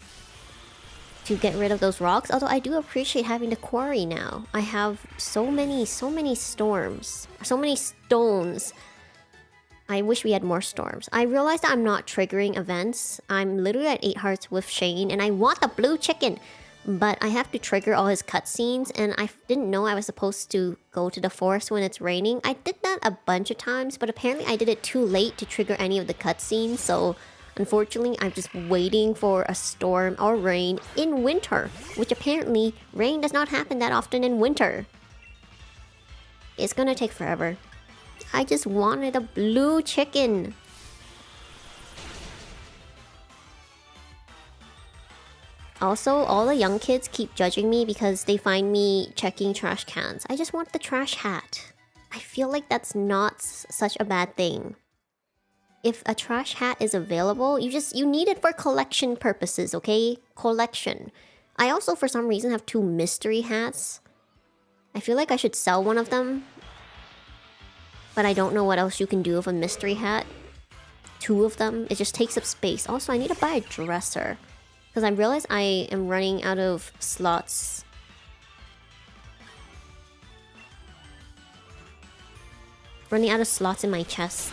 to get rid of those rocks. Although I do appreciate having the quarry now. I have so many storms. So many stones. I wish we had more storms. I realized that I'm not triggering events. I'm literally at 8 hearts with Shane and I want the blue chicken. But I have to trigger all his cutscenes and I didn't know I was supposed to go to the forest when it's raining. I did that a bunch of times, but apparently I did it too late to trigger any of the cutscenes. So unfortunately, I'm just waiting for a storm or rain in winter, which apparently rain does not happen that often in winter. It's gonna take forever. I just wanted a blue chicken. Also, all the young kids keep judging me because they find me checking trash cans. I just want the trash hat. I feel like that's not such a bad thing. If a trash hat is available, you need it for collection purposes, okay? Collection. I also, for some reason, have 2 mystery hats. I feel like I should sell one of them. But I don't know what else you can do with a mystery hat. 2 of them, it just takes up space. Also, I need to buy a dresser. Because I realize I am running out of slots. Running out of slots in my chest.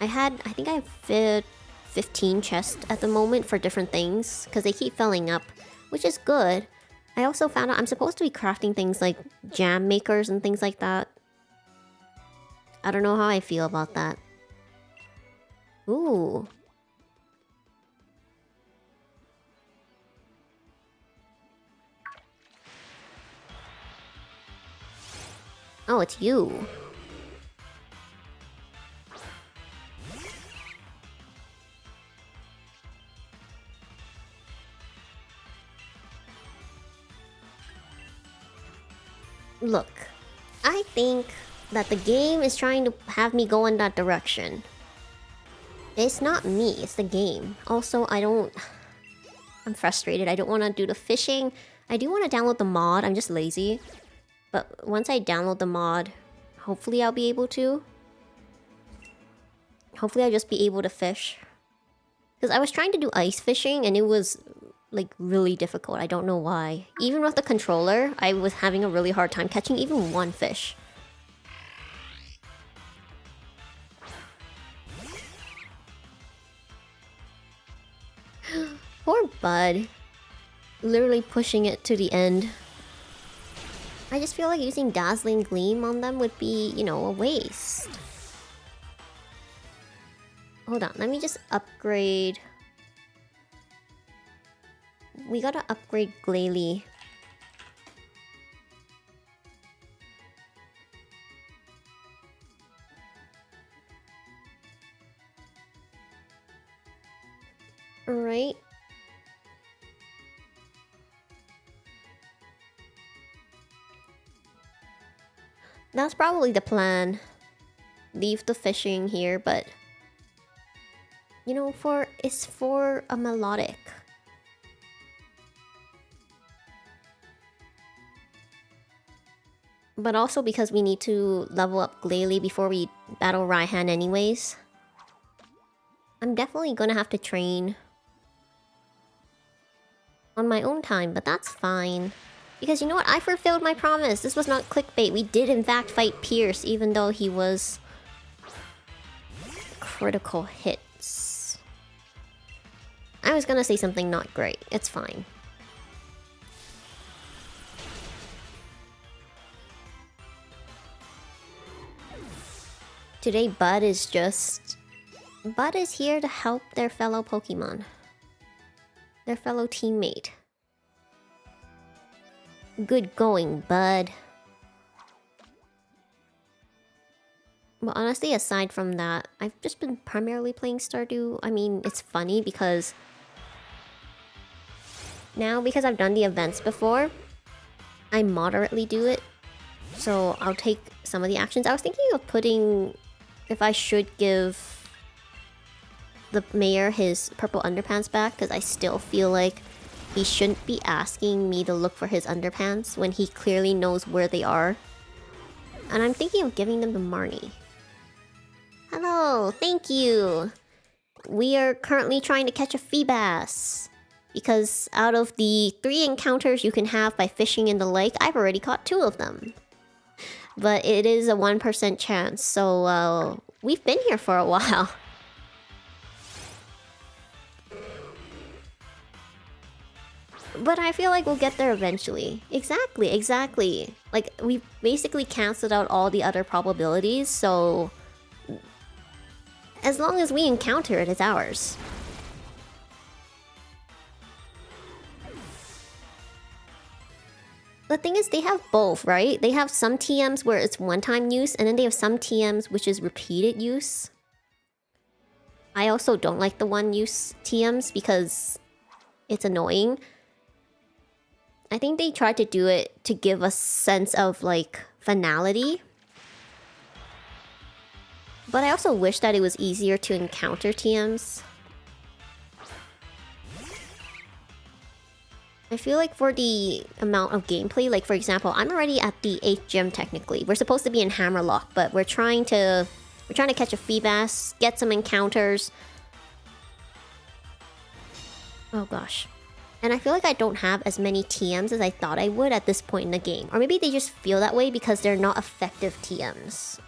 I think I have 15 chests at the moment for different things. Because they keep filling up, which is good. I also found out I'm supposed to be crafting things like jam makers and things like that. I don't know how I feel about that. Ooh. Oh, it's you. Look, I think that the game is trying to have me go in that direction. It's not me, it's the game. Also, I'm frustrated. I don't want to do the fishing. I do want to download the mod, I'm just lazy. But once I download the mod, hopefully I'll be able to. Hopefully I'll just be able to fish. Because I was trying to do ice fishing and it was like really difficult. I don't know why. Even with the controller, I was having a really hard time catching even one fish. Poor Bud. Literally pushing it to the end. I just feel like using Dazzling Gleam on them would be, you know, a waste. Hold on, let me just upgrade. We gotta upgrade Glalie. Alright. That's probably the plan. Leave the fishing here, but you know, it's for a melodic. But also because we need to level up Glalie before we battle RAIHAN anyways. I'm definitely gonna have to train on my own time, but that's fine. Because you know what? I fulfilled my promise. This was not clickbait. We did in fact fight Piers, even though he was critical hits. I was gonna say something not great. It's fine. Today, Bud is here to help their fellow Pokemon. Their fellow teammate. Good going, Bud. But honestly, aside from that, I've just been primarily playing Stardew. I mean, it's funny because now, because I've done the events before, I moderately do it. So I'll take some of the actions. I was thinking of putting if I should give the mayor his purple underpants back, because I still feel like he shouldn't be asking me to look for his underpants when he clearly knows where they are. And I'm thinking of giving them to Marnie. Hello, thank you. We are currently trying to catch a Feebas. Because out of the 3 encounters you can have by fishing in the lake, I've already caught 2 of them. But it is a 1% chance, so we've been here for a while. But I feel like we'll get there eventually. Exactly, exactly. Like, we basically canceled out all the other probabilities, so... as long as we encounter it, it's ours. The thing is, they have both, right? They have some TMs where it's one-time use, and then they have some TMs which is repeated use. I also don't like the one-use TMs because it's annoying. I think they tried to do it to give a sense of, like, finality. But I also wish that it was easier to encounter TMs. I feel like for the amount of gameplay, like for example, I'm already at the 8th gym technically. We're supposed to be in Hammerlock, but we're trying to catch a Feebas, get some encounters. Oh gosh. And I feel like I don't have as many TMs as I thought I would at this point in the game. Or maybe they just feel that way because they're not effective TMs.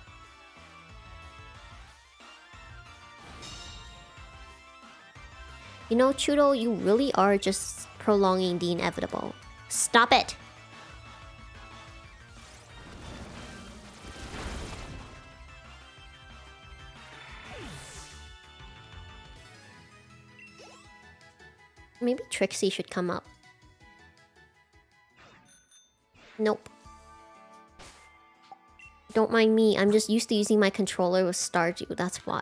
You know, Chudo, you really are just prolonging the inevitable. Stop it! Maybe Trixie should come up. Nope. Don't mind me, I'm just used to using my controller with Stardew, that's why.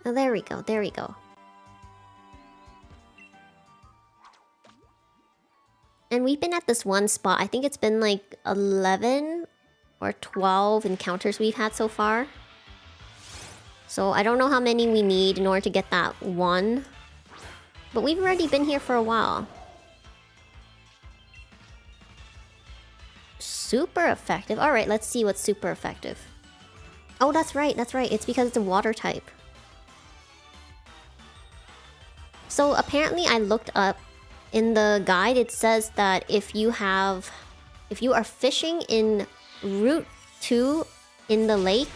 Oh, there we go, there we go. And we've been at this one spot. I think it's been like 11 or 12 encounters we've had so far. So I don't know how many we need in order to get that one. But we've already been here for a while. Super effective. Alright, let's see what's super effective. Oh, that's right, that's right. It's because it's a water type. So apparently I looked up in the guide, it says that if you are fishing in Route 2 in the lake,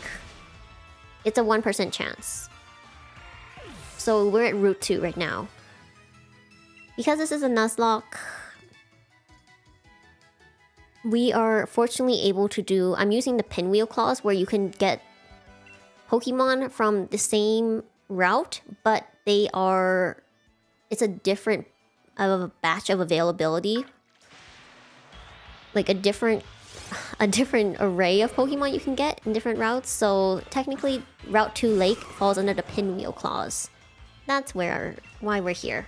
it's a 1% chance. So we're at Route 2 right now. Because this is a Nuzlocke, we are fortunately able to do... I'm using the Pinwheel clause where you can get Pokemon from the same route, but they are... it's a different batch of availability. Like a different array of Pokemon you can get in different routes. So technically Route 2 Lake falls under the Pinwheel clause. That's why we're here.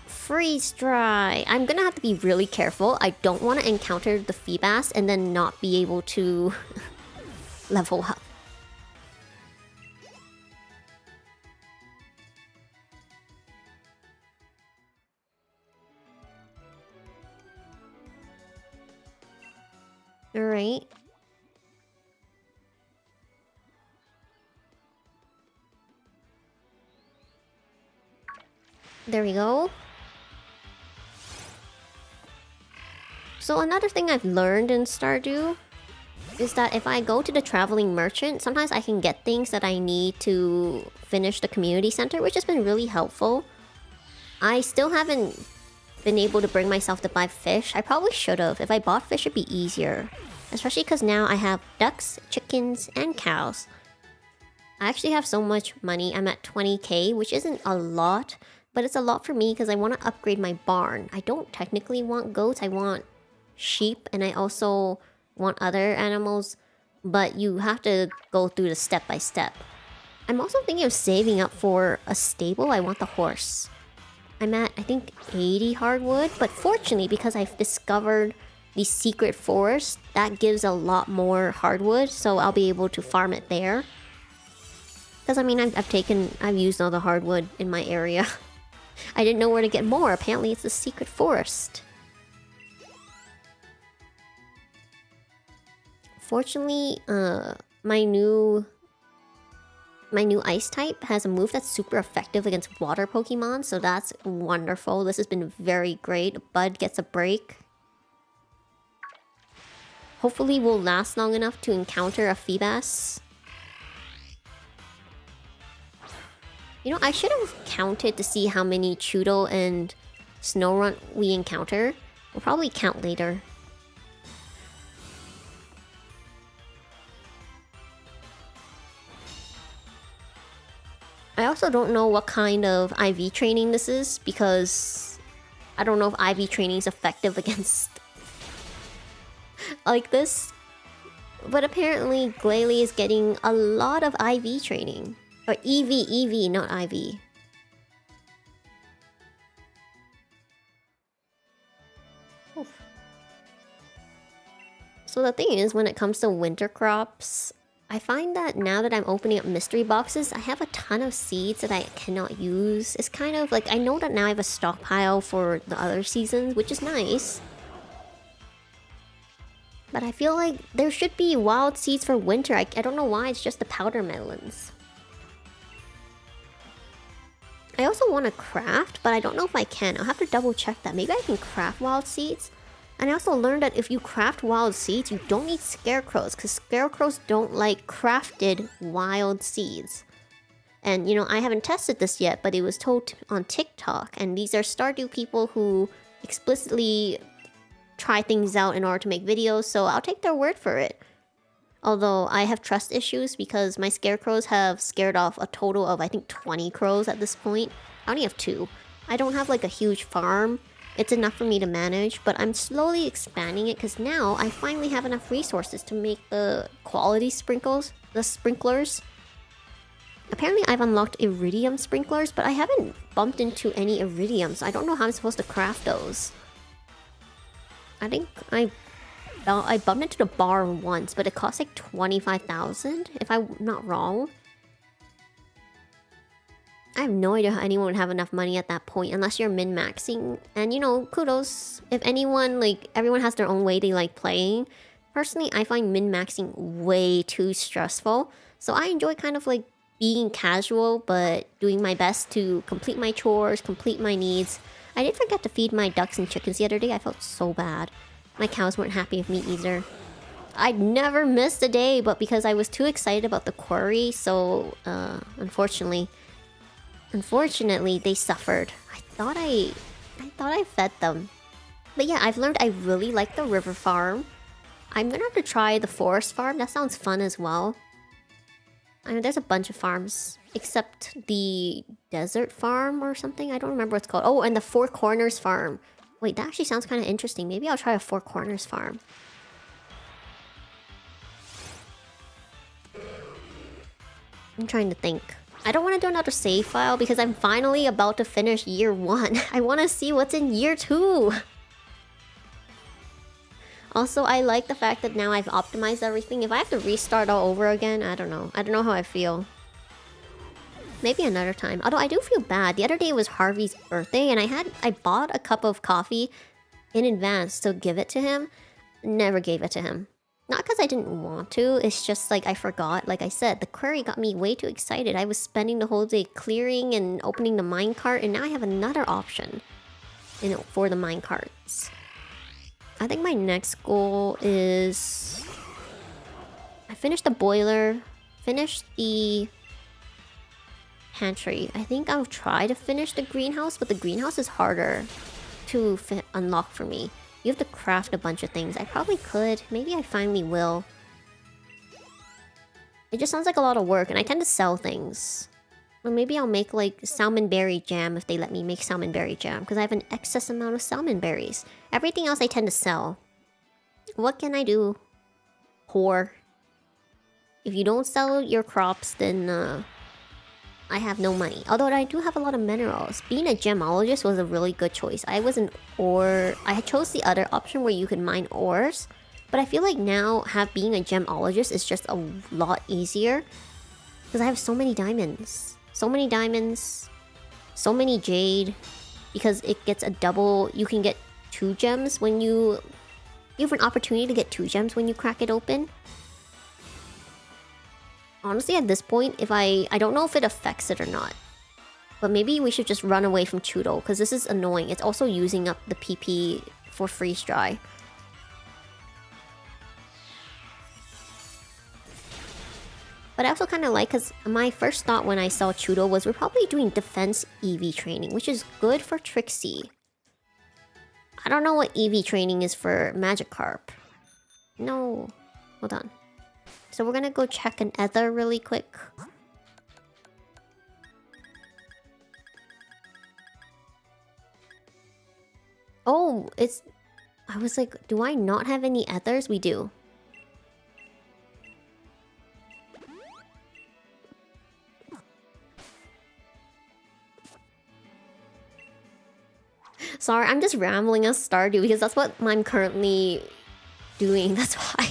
Freeze dry. I'm gonna have to be really careful. I don't want to encounter the Feebas and then not be able to level up. Alright. There we go. So another thing I've learned in Stardew is that if I go to the traveling merchant, sometimes I can get things that I need to finish the community center, which has been really helpful. I still haven't been able to bring myself to buy fish. I probably should have. If I bought fish, it'd be easier. Especially because now I have ducks, chickens, and cows. I actually have so much money. I'm at 20k, which isn't a lot, but it's a lot for me because I want to upgrade my barn. I don't technically want goats. I want sheep, and I also want other animals, but you have to go through the step by step. I'm also thinking of saving up for a stable. I want the horse. I'm at, I think, 80 hardwood, but fortunately, because I've discovered the secret forest. That gives a lot more hardwood, so I'll be able to farm it there. Because I mean, I've used all the hardwood in my area. I didn't know where to get more. Apparently it's the secret forest. Fortunately, my new ice type has a move that's super effective against water Pokemon, so that's wonderful. This has been very great. Bud gets a break. Hopefully we'll last long enough to encounter a Feebas. You know, I should have counted to see how many Chudo and Snorunt we encounter. We'll probably count later. I also don't know what kind of IV training this is, because I don't know if IV training is effective against like this. But apparently Glalie is getting a lot of IV training. Or EV, not IV. Oof. So the thing is, when it comes to winter crops, I find that now that I'm opening up mystery boxes, I have a ton of seeds that I cannot use. It's kind of like, I know that now I have a stockpile for the other seasons, which is nice. But I feel like there should be wild seeds for winter. I don't know why, it's just the powder melons. I also want to craft, but I don't know if I can. I'll have to double check that. Maybe I can craft wild seeds. And I also learned that if you craft wild seeds, you don't need scarecrows, because scarecrows don't like crafted wild seeds. And, you know, I haven't tested this yet, but it was told on TikTok. And these are Stardew people who explicitly try things out in order to make videos, so I'll take their word for it. Although I have trust issues because my scarecrows have scared off a total of, I think, 20 crows at this point. I only have 2. I don't have like a huge farm. It's enough for me to manage, but I'm slowly expanding it because now I finally have enough resources to make the quality sprinklers. Apparently I've unlocked iridium sprinklers, but I haven't bumped into any iridium, so I don't know how I'm supposed to craft those. I think I bumped into the bar once, but it cost like 25,000, if I'm not wrong. I have no idea how anyone would have enough money at that point, unless you're min-maxing. And you know, kudos. If anyone, like, everyone has their own way they like playing. Personally, I find min-maxing way too stressful. So I enjoy kind of like being casual, but doing my best to complete my chores, complete my needs. I did forget to feed my ducks and chickens the other day. I felt so bad. My cows weren't happy with me either. I'd never missed a day, but because I was too excited about the quarry, so unfortunately they suffered. I thought I fed them. But yeah, I've learned I really like the river farm. I'm gonna have to try the forest farm. That sounds fun as well. I mean, there's a bunch of farms, except the desert farm or something. I don't remember what it's called. Oh, and the Four Corners farm. Wait, that actually sounds kind of interesting. Maybe I'll try a Four Corners farm. I'm trying to think. I don't want to do another save file because I'm finally about to finish year 1. I want to see what's in year 2. Also, I like the fact that now I've optimized everything. If I have to restart all over again, I don't know. I don't know how I feel. Maybe another time. Although I do feel bad. The other day was Harvey's birthday and I bought a cup of coffee in advance to give it to him. Never gave it to him. Not because I didn't want to, it's just like I forgot. Like I said, the query got me way too excited. I was spending the whole day clearing and opening the minecart, and now I have another option, you know, for the minecarts. I think my next goal is... I finished the boiler, finished the pantry. I think I'll try to finish the greenhouse, but the greenhouse is harder to unlock for me. You have to craft a bunch of things. I probably could. Maybe I finally will. It just sounds like a lot of work, and I tend to sell things. Or maybe I'll make, like, salmon berry jam if they let me make salmon berry jam, because I have an excess amount of salmon berries. Everything else I tend to sell. What can I do? Whore. If you don't sell your crops, then, I I have no money. Although I do have a lot of minerals. Being a gemologist was a really good choice. I was an ore... I had chose the other option where you could mine ores. But I feel like now being a gemologist is just a lot easier. Because I have so many diamonds. So many diamonds. So many jade. Because it gets a double... You can get 2 gems when you... You have an opportunity to get 2 gems when you crack it open. Honestly, at this point, if I don't know if it affects it or not. But maybe we should just run away from Chudo, because this is annoying. It's also using up the PP for freeze dry. But I also kind of like, because my first thought when I saw Chudo was we're probably doing defense EV training, which is good for Trixie. I don't know what EV training is for Magikarp. No. Hold on. So we're gonna go check an ether really quick. Oh, it's... I was like, do I not have any ethers? We do. Sorry, I'm just rambling as Stardew because that's what I'm currently doing. That's why.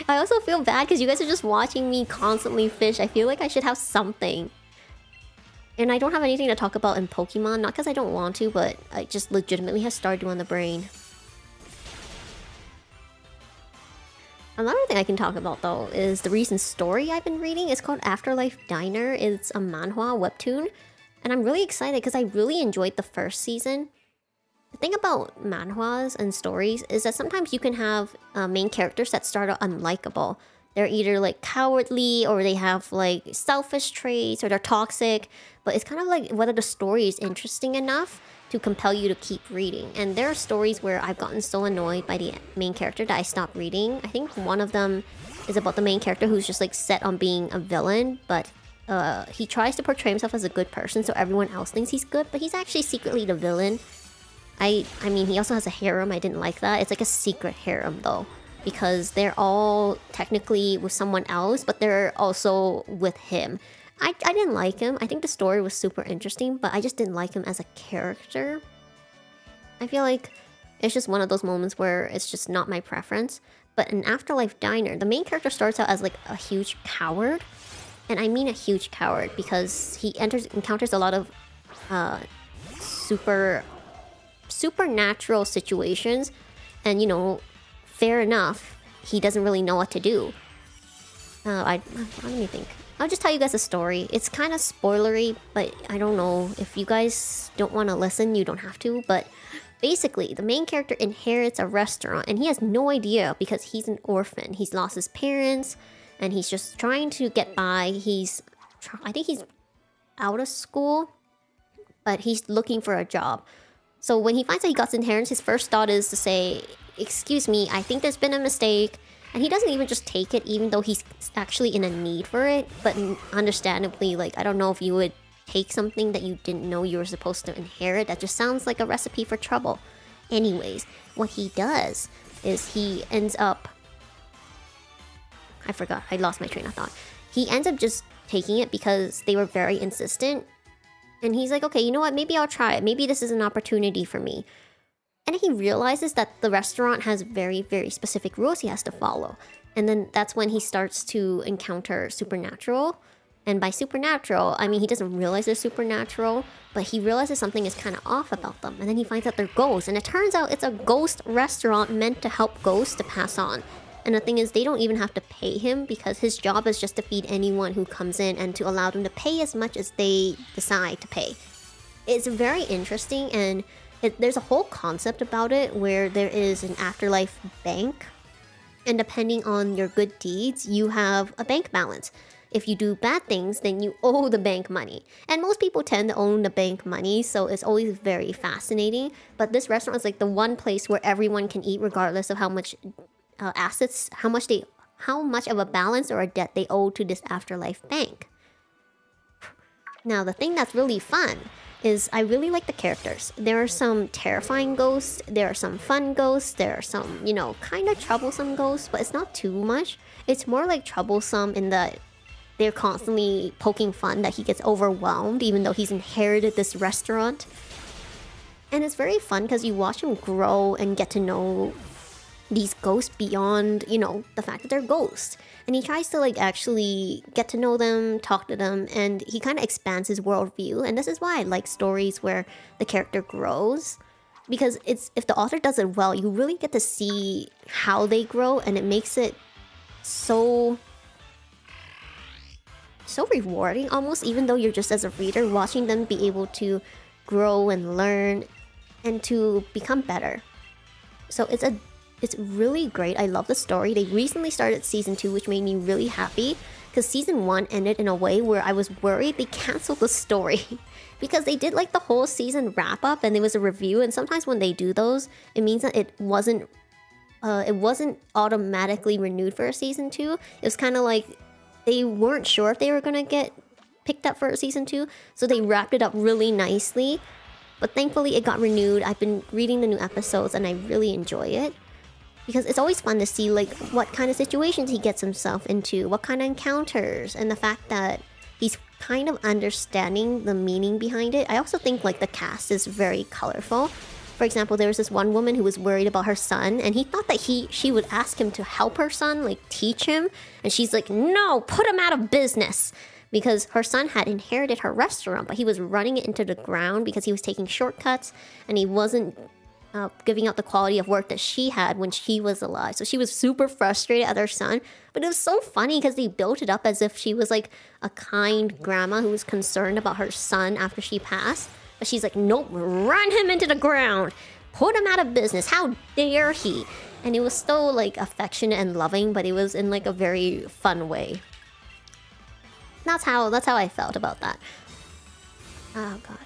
I also feel bad because you guys are just watching me constantly fish. I feel like I should have something. And I don't have anything to talk about in Pokemon. Not because I don't want to, but I just legitimately have Stardew on the brain. Another thing I can talk about though is the recent story I've been reading. It's called Afterlife Diner. It's a manhwa webtoon. And I'm really excited because I really enjoyed the first season. The thing about manhwas and stories is that sometimes you can have main characters that start out unlikable. They're either like cowardly or they have like selfish traits or they're toxic. But it's kind of like whether the story is interesting enough to compel you to keep reading. And there are stories where I've gotten so annoyed by the main character that I stopped reading. I think one of them is about the main character who's just like set on being a villain, but he tries to portray himself as a good person so everyone else thinks he's good, but he's actually secretly the villain. I mean, he also has a harem. I didn't like that. It's like a secret harem though, because they're all technically with someone else, but they're also with him. I didn't like him. I think the story was super interesting, but I just didn't like him as a character. I feel like it's just one of those moments where it's just not my preference. But in Afterlife Diner, the main character starts out as like a huge coward. And I mean a huge coward because he encounters a lot of supernatural situations. And, you know, fair enough, he doesn't really know what to do. Let me think. I'll just tell you guys a story. It's kind of spoilery, but I don't know. If you guys don't want to listen, you don't have to. But basically, the main character inherits a restaurant, and he has no idea because he's an orphan. He's lost his parents, and he's just trying to get by. I think he's out of school, but he's looking for a job. So when he finds out he got inheritance, his first thought is to say, "Excuse me, I think there's been a mistake." And he doesn't even just take it, even though he's actually in a need for it. But understandably, like, I don't know if you would take something that you didn't know you were supposed to inherit. That just sounds like a recipe for trouble. Anyways, what he does is he ends up... I forgot. I lost my train of thought. He ends up just taking it because they were very insistent. And he's like, okay, you know what? Maybe I'll try it. Maybe this is an opportunity for me. And he realizes that the restaurant has very, very specific rules he has to follow. And then that's when he starts to encounter supernatural. And by supernatural, I mean, he doesn't realize they're supernatural, but he realizes something is kind of off about them. And then he finds out they're ghosts. And it turns out it's a ghost restaurant meant to help ghosts to pass on. And the thing is, they don't even have to pay him because his job is just to feed anyone who comes in and to allow them to pay as much as they decide to pay. It's very interesting, and there's a whole concept about it where there is an afterlife bank, and depending on your good deeds, you have a bank balance. If you do bad things, then you owe the bank money. And most people tend to own the bank money, so it's always very fascinating. But this restaurant is like the one place where everyone can eat regardless of how much assets, how much of a balance or a debt they owe to this afterlife bank. Now, the thing that's really fun is I really like the characters. There are some terrifying ghosts, there are some fun ghosts, there are some, you know, kind of troublesome ghosts, but it's not too much. It's more like troublesome in that they're constantly poking fun that he gets overwhelmed even though he's inherited this restaurant. And it's very fun because you watch him grow and get to know these ghosts beyond, you know, the fact that they're ghosts. And he tries to like actually get to know them, talk to them, and he kind of expands his worldview. And this is why I like stories where the character grows, because it's, if the author does it well, you really get to see how they grow, and it makes it so rewarding almost, even though you're just as a reader watching them be able to grow and learn and to become better. So it's really great. I love the story. They recently started season 2, which made me really happy, because season 1 ended in a way where I was worried they canceled the story because they did like the whole season wrap up and there was a review, and sometimes when they do those, it means that it wasn't automatically renewed for a season 2. It was kind of like they weren't sure if they were gonna get picked up for a season 2, so they wrapped it up really nicely. But thankfully it got renewed. I've been reading the new episodes and I really enjoy it, because it's always fun to see like what kind of situations he gets himself into, what kind of encounters, and the fact that he's kind of understanding the meaning behind it. I also think like the cast is very colorful. For example, there was this one woman who was worried about her son, and he thought that she would ask him to help her son, like teach him, and she's like, no, put him out of business. Because her son had inherited her restaurant, but he was running it into the ground because he was taking shortcuts and he wasn't giving out the quality of work that she had when she was alive. So she was super frustrated at her son. But it was so funny because they built it up as if she was like a kind grandma who was concerned about her son after she passed. But she's like, nope, run him into the ground. Put him out of business. How dare he? And it was still like affectionate and loving, but it was in like a very fun way. That's how I felt about that. Oh god.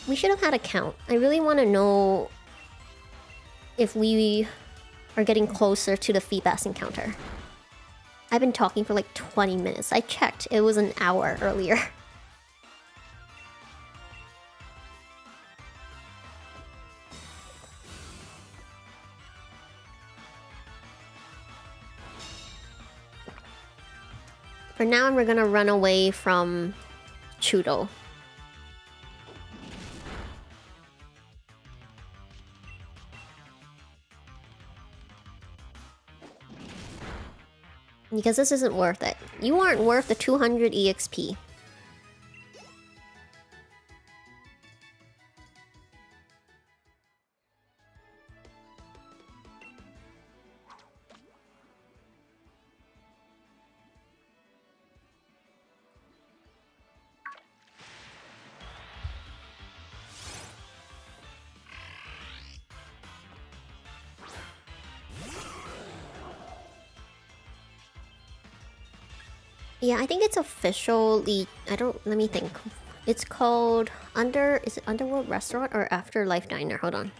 We should have had a count. I really want to know if we are getting closer to the feedback encounter. I've been talking for like 20 minutes. I checked. It was an hour earlier. For now, we're gonna run away from Chudo. Because this isn't worth it. You aren't worth the 200 EXP. Yeah, I think it's officially... let me think. It's called is it Underworld Restaurant or Afterlife Diner? Hold on.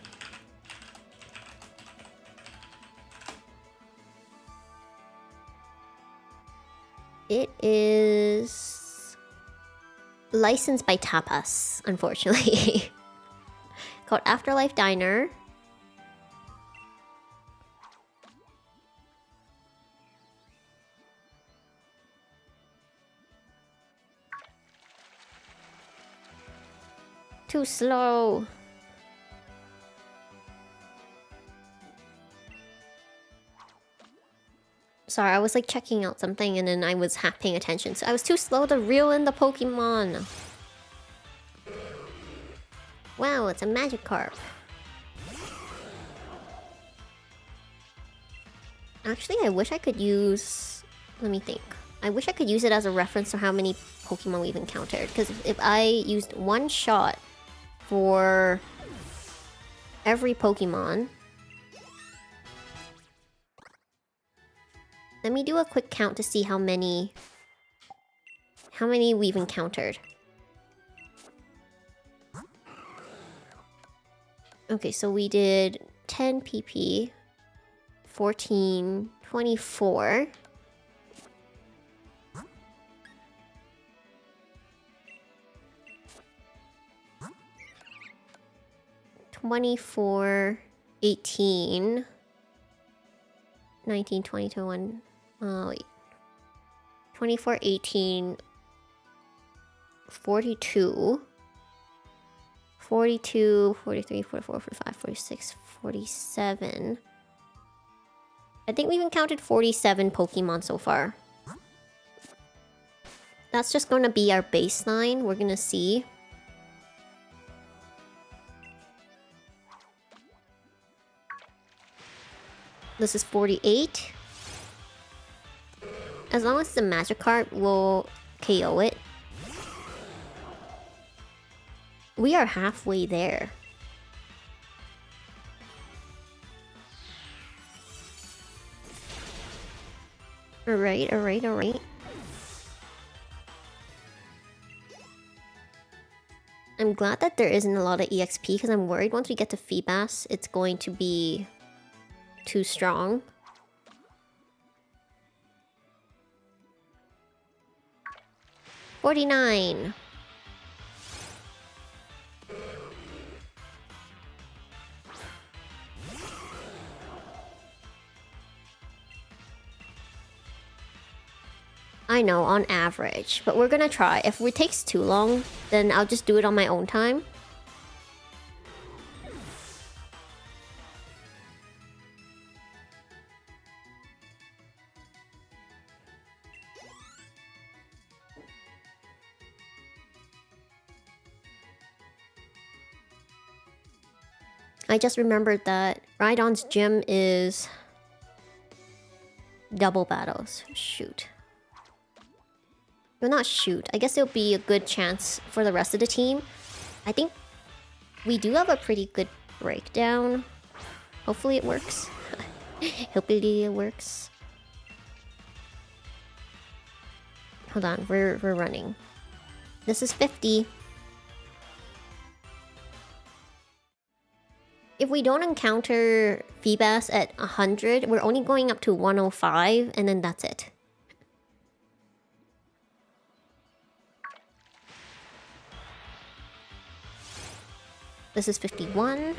It is licensed by Tapas, unfortunately. Called Afterlife Diner. Too slow. Sorry, I was like checking out something and then I was half paying attention, so I was too slow to reel in the Pokemon. Wow, it's a Magikarp. Actually, I wish I could use... Let me think. I wish I could use it as a reference to how many Pokemon we've encountered, because if I used one shot for every Pokemon... Let me do a quick count to see how many we've encountered. Okay, so we did 10 PP, 14, 24. $24, 18, 19, 20, 21, Oh, wait. 24, 18, 42, 42, 43, 44, 45, 46, 47. I think we've encountered 47 Pokemon so far. That's just gonna be our baseline. We're gonna see. This is 48. As long as the Magikarp will KO it. We are halfway there. Alright, alright, alright. I'm glad that there isn't a lot of EXP because I'm worried once we get to Feebas, it's going to be too strong. $49. I know, on average, but we're gonna try. If it takes too long, then I'll just do it on my own time. I just remembered that Rhydon's gym is double battles. Shoot. Well, not shoot. I guess it'll be a good chance for the rest of the team. I think we do have a pretty good breakdown. Hopefully it works. Hopefully it works. Hold on, we're running. This is 50. If we don't encounter Feebas at 100, we're only going up to 105, and then that's it. This is 51.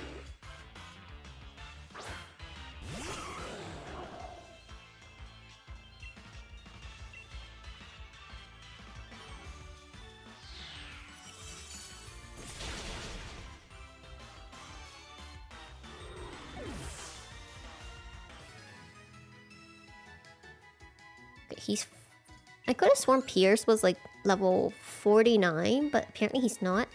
I could have sworn Piers was like level 49, but apparently he's not.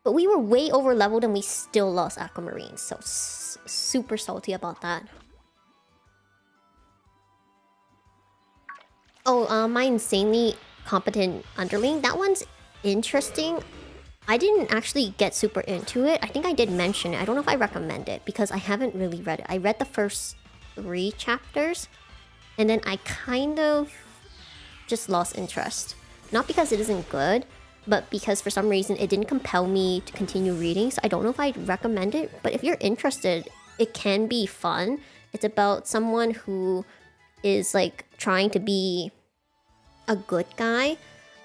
But we were way over leveled and we still lost Aquamarine, so super salty about that. Oh, my insanely competent underling. That one's interesting. I didn't actually get super into it. I think I did mention it. I don't know if I recommend it because I haven't really read it. I read the first 3 chapters. And then I kind of just lost interest. Not because it isn't good, but because for some reason it didn't compel me to continue reading. So I don't know if I'd recommend it. But if you're interested, it can be fun. It's about someone who is like trying to be a good guy,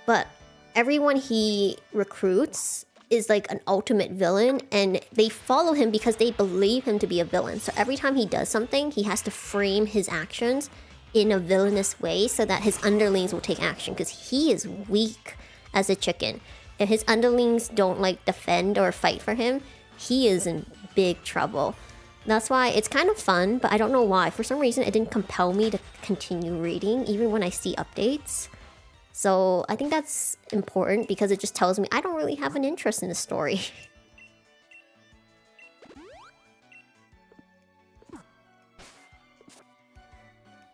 but everyone he recruits is like an ultimate villain, and they follow him because they believe him to be a villain. So every time he does something, he has to frame his actions in a villainous way so that his underlings will take action, because he is weak as a chicken. If his underlings don't like defend or fight for him, he is in big trouble. That's why it's kind of fun, but I don't know why. For some reason, it didn't compel me to continue reading, even when I see updates. So I think that's important because it just tells me I don't really have an interest in the story.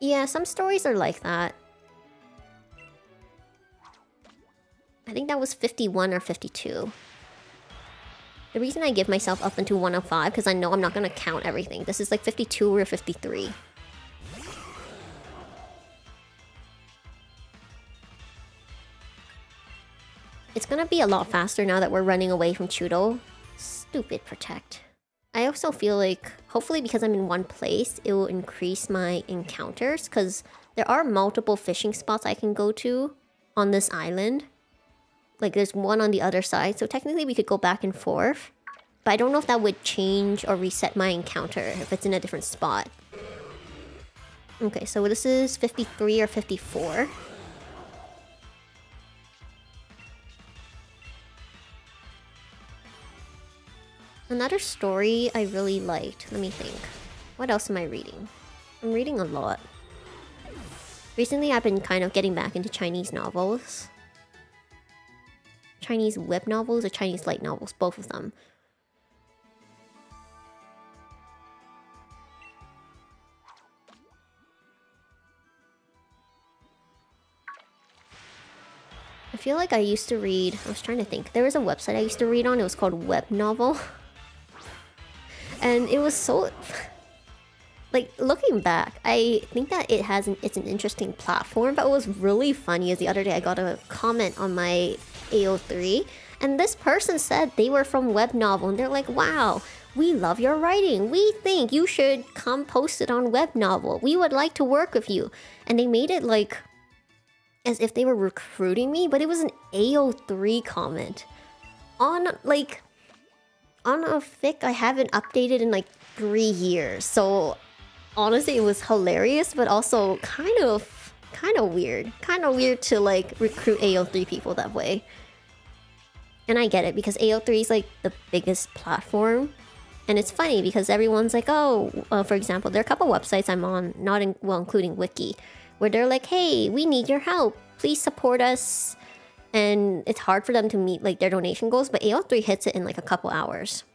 Yeah, some stories are like that. I think that was 51 or 52. The reason I give myself up into 105 because I know I'm not going to count everything. This is like 52 or 53. It's going to be a lot faster now that we're running away from Chudo. Stupid Protect. I also feel like, hopefully because I'm in one place, it will increase my encounters, because there are multiple fishing spots I can go to on this island. Like there's one on the other side, so technically we could go back and forth. But I don't know if that would change or reset my encounter if it's in a different spot. Okay, so this is 53 or 54. Another story I really liked. Let me think. What else am I reading? I'm reading a lot. Recently, I've been kind of getting back into Chinese novels. Chinese web novels or Chinese light novels, both of them. I feel like I used to read... I was trying to think. There was a website I used to read on. It was called Web Novel. And it was so... Like, looking back, I think that it's an interesting platform, but what was really funny is the other day I got a comment on my AO3, and this person said they were from Web Novel, and they're like, wow, we love your writing. We think you should come post it on Web Novel. We would like to work with you. And they made it like as if they were recruiting me, but it was an AO3 comment. On a fic I haven't updated in like 3 years, so... Honestly, it was hilarious, but also kind of weird. Kind of weird to like recruit AO3 people that way. And I get it because AO3 is like the biggest platform. And it's funny because everyone's like, oh, for example, there are a couple websites I'm on, including Wiki, where they're like, hey, we need your help. Please support us. And it's hard for them to meet like their donation goals, but AO3 hits it in like a couple hours.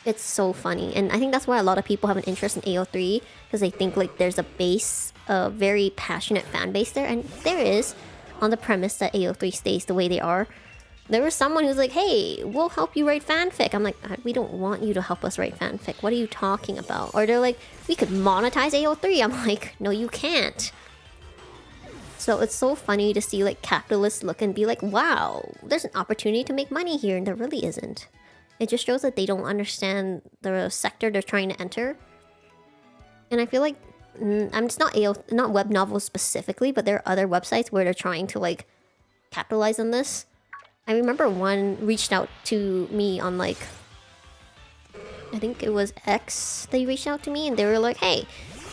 It's so funny, and I think that's why a lot of people have an interest in AO3, because they think like there's a base, a very passionate fan base there, and there is, on the premise that AO3 stays the way they are. There was someone who's like, hey, we'll help you write fanfic. I'm like, we don't want you to help us write fanfic. What are you talking about? Or they're like, we could monetize AO3. I'm like, no, you can't. So it's so funny to see like capitalists look and be like, wow, there's an opportunity to make money here, and there really isn't. It just shows that they don't understand the sector they're trying to enter. And I feel like, it's not web novels specifically, but there are other websites where they're trying to like capitalize on this. I remember one reached out to me on like, I think it was X, they reached out to me and they were like, hey,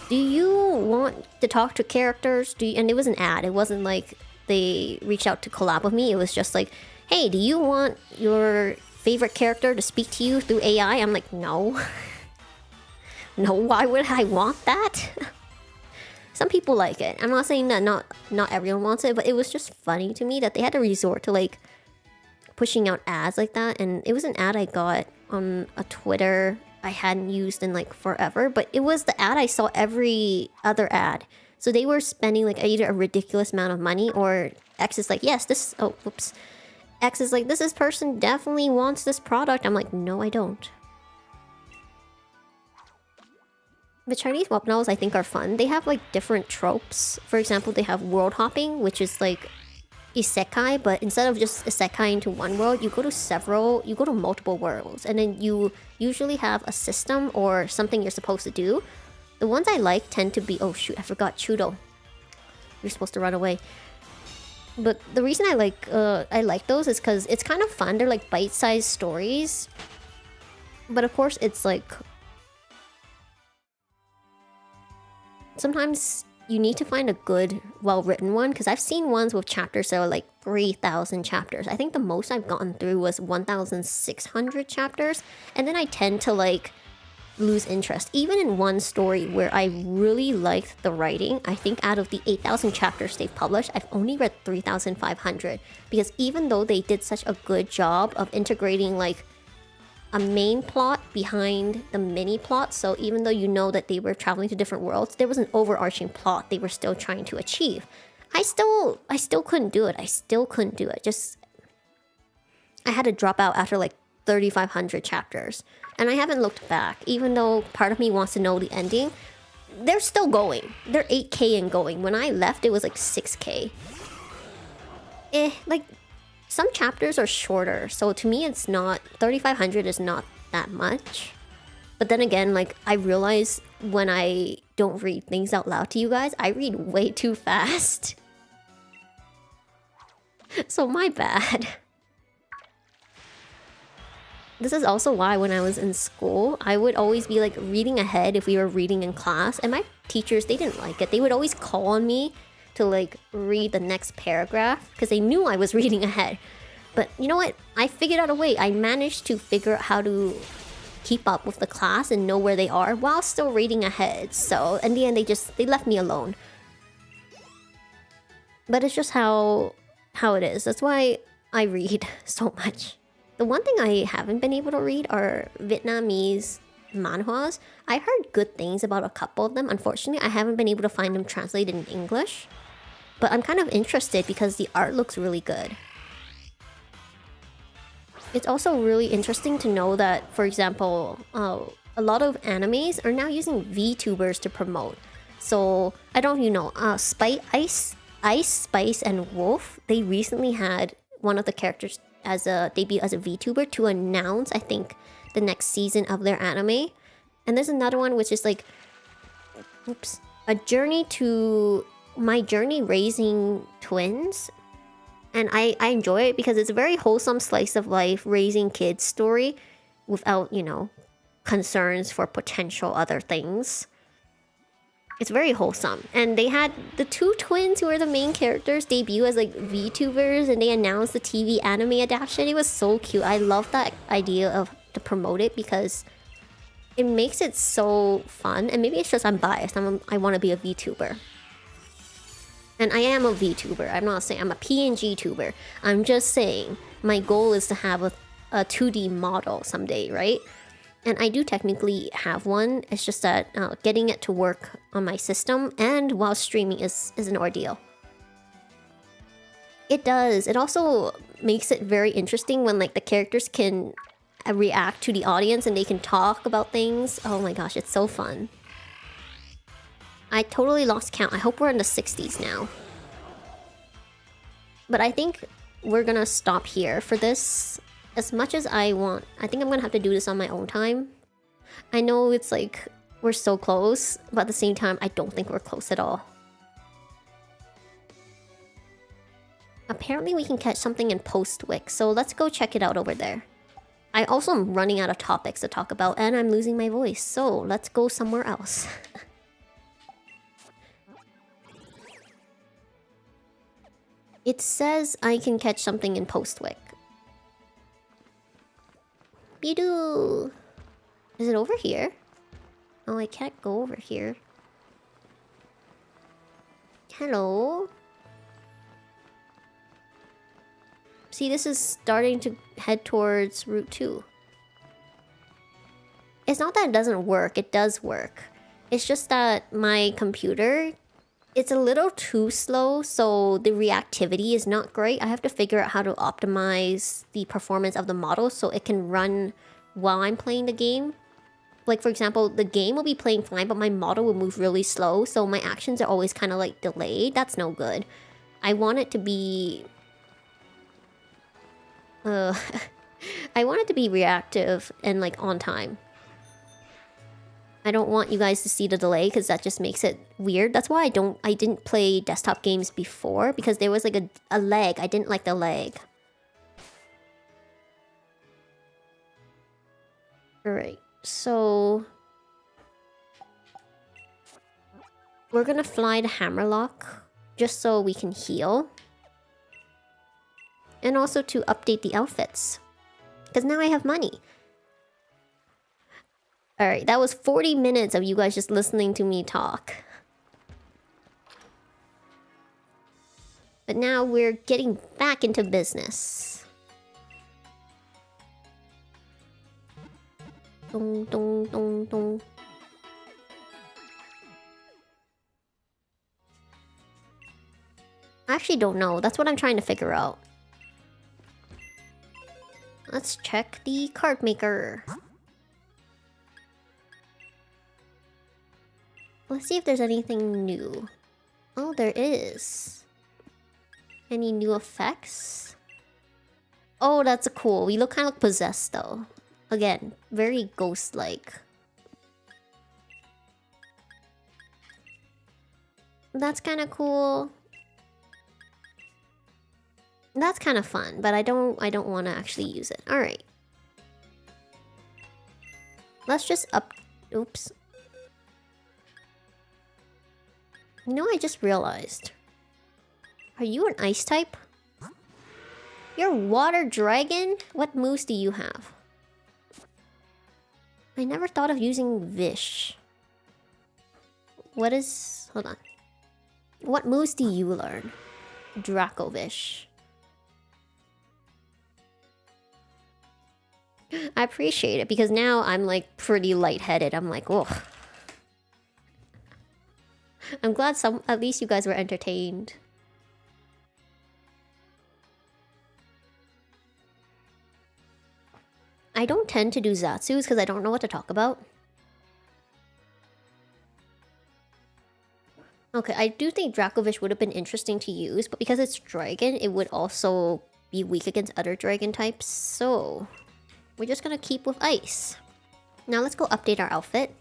do you want to talk to characters? And it was an ad, it wasn't like they reached out to collab with me, it was just like, hey, do you want your favorite character to speak to you through AI? I'm like, no. No, why would I want that? Some people like it. I'm not saying that not everyone wants it, but it was just funny to me that they had to resort to like pushing out ads like that. And it was an ad I got on a Twitter I hadn't used in like forever, but it was the ad I saw every other ad. So they were spending like either a ridiculous amount of money, or X is like, yes, this, oh, whoops. X is like, this person definitely wants this product. I'm like, no, I don't. The Chinese web novels I think are fun. They have like different tropes. For example, they have world hopping, which is like isekai, but instead of just isekai into one world, you go to multiple worlds, and then you usually have a system or something you're supposed to do. The ones I like tend to be, oh shoot, I forgot Chudo. You're supposed to run away. But the reason I like those is because it's kind of fun. They're like bite-sized stories. But of course, it's like... Sometimes you need to find a good, well-written one. Because I've seen ones with chapters that are like 3,000 chapters. I think the most I've gotten through was 1,600 chapters. And then I tend to like lose interest. Even in one story where I really liked the writing, I think out of the 8,000 chapters they've published, I've only read 3,500, because even though they did such a good job of integrating like a main plot behind the mini plot, so even though you know that they were traveling to different worlds, there was an overarching plot they were still trying to achieve. I still couldn't do it. Just I had to drop out after like 3,500 chapters. And I haven't looked back, even though part of me wants to know the ending. They're still going. They're 8K and going. When I left, it was like 6K. Like, some chapters are shorter. So to me, it's not... 3,500 is not that much. But then again, like, I realize when I don't read things out loud to you guys, I read way too fast. So my bad. this is also why when I was in school, I would always be like reading ahead if we were reading in class, and my teachers, they didn't like it. They would always call on me to like read the next paragraph because they knew I was reading ahead. But you know what? I figured out a way. I managed to figure out how to keep up with the class and know where they are while still reading ahead. So in the end, they left me alone. But it's just how it is. That's why I read so much. The one thing I haven't been able to read are Vietnamese manhwas. I heard good things about a couple of them. Unfortunately, I haven't been able to find them translated in English. But I'm kind of interested because the art looks really good. It's also really interesting to know that, for example, a lot of animes are now using Vtubers to promote. So, I don't know if you know, Ice, Spice, and Wolf, they recently had one of the characters as a debut as a VTuber to announce, I think, the next season of their anime. And there's another one which is like, a journey to my journey raising twins. And I enjoy it because it's a very wholesome slice of life raising kids story without, you know, concerns for potential other things. It's very wholesome. And they had the two twins who were the main characters debut as like VTubers, and they announced the TV anime adaptation. It was so cute. I love that idea of to promote it because it makes it so fun. And maybe it's just I'm biased. I want to be a VTuber. And I am a VTuber. I'm not saying I'm a PNGTuber. I'm just saying my goal is to have a 2D model someday, right? And I do technically have one. It's just that getting it to work on my system and while streaming is an ordeal. It does. It also makes it very interesting when like the characters can react to the audience and they can talk about things. Oh my gosh, it's so fun. I totally lost count. I hope we're in the 60s now. But I think we're gonna stop here for this. As much as I want, I think I'm gonna have to do this on my own time. I know it's like we're so close, but at the same time, I don't think we're close at all. Apparently we can catch something in Postwick, so let's go check it out over there. I also am running out of topics to talk about, and I'm losing my voice, so let's go somewhere else. It says I can catch something in Postwick. Bidoo! Is it over here? Oh, I can't go over here. Hello? See, this is starting to head towards Route 2. It's not that it doesn't work, it does work. It's just that my computer, it's a little too slow, so the reactivity is not great. I have to figure out how to optimize the performance of the model so it can run while I'm playing the game. Like, for example, the game will be playing fine, but my model will move really slow, so my actions are always kind of like delayed. That's no good. I want it to be... I want it to be reactive and like on time. I don't want you guys to see the delay because that just makes it weird. That's why I didn't play desktop games before, because there was like a lag. I didn't like the lag. Alright, so we're gonna fly to Hammerlock just so we can heal. And also to update the outfits. Because now I have money. Alright, that was 40 minutes of you guys just listening to me talk. But now we're getting back into business. Dong, dong, dong, dong. I actually don't know. That's what I'm trying to figure out. Let's check the card maker. Let's see if there's anything new. Oh, there is. Any new effects? Oh, that's cool. We look kind of like possessed though. Again, very ghost-like. That's kind of cool. That's kind of fun, but I don't want to actually use it. All right. Let's just up... Oops. You know, I just realized. Are you an ice type? You're water dragon? What moves do you have? I never thought of using Vish. What is... Hold on. What moves do you learn? Dracovish. I appreciate it because now I'm like pretty lightheaded. I'm like, oh. I'm glad at least you guys were entertained. I don't tend to do Zatsus because I don't know what to talk about. Okay, I do think Dracovish would have been interesting to use, but because it's dragon, it would also be weak against other dragon types, so we're just gonna keep with ice. Now let's go update our outfit.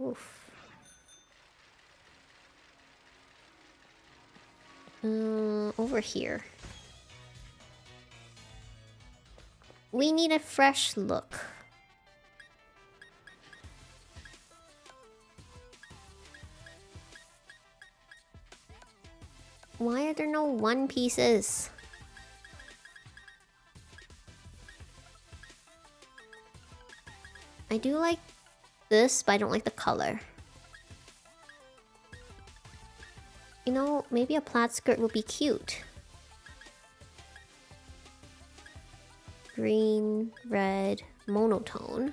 Oof. Over here. We need a fresh look. Why are there no one pieces? I do like this, but I don't like the color. You know, maybe a plaid skirt would be cute. Green, red, monotone.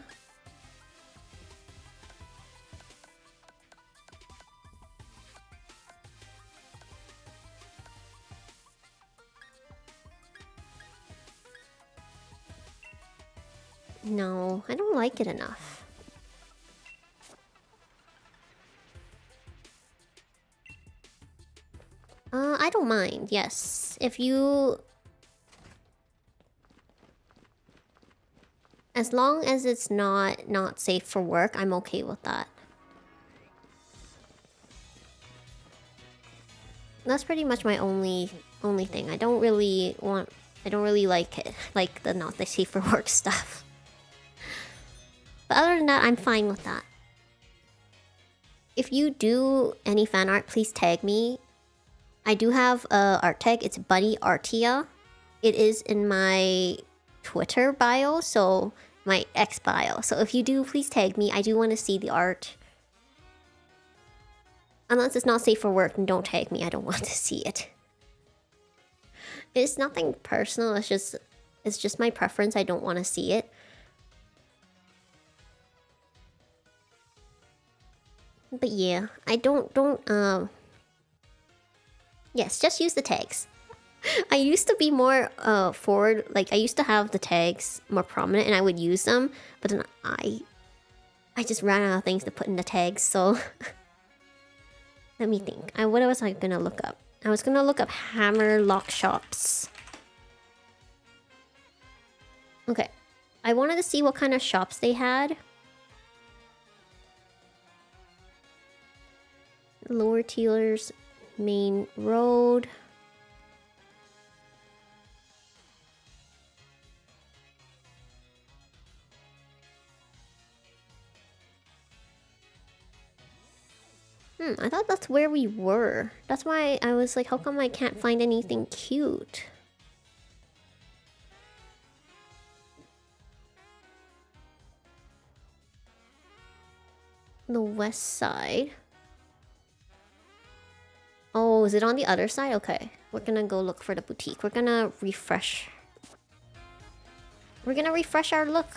No, I don't like it enough. I don't mind, yes. If you... As long as it's not safe for work, I'm okay with that. That's pretty much my only thing. I don't really like it, like the not safe for work stuff. But other than that, I'm fine with that. If you do any fan art, please tag me. I do have a art tag. It's Bunni Aria. It is in my Twitter bio, so my X bio. So if you do, please tag me. I do want to see the art. Unless it's not safe for work, then don't tag me. I don't want to see it. It's nothing personal. It's just my preference. I don't want to see it. But yeah, I don't yes, just use the tags. I used to be more forward, like I used to have the tags more prominent and I would use them, but then I just ran out of things to put in the tags, so let me think. What was I gonna look up? I was gonna look up hammer lock shops. Okay. I wanted to see what kind of shops they had. Lower Tiers, main road. I thought that's where we were. That's why I was like, how come I can't find anything cute? The west side. Oh, is it on the other side? Okay. We're gonna go look for the boutique. We're gonna refresh. We're gonna refresh our look.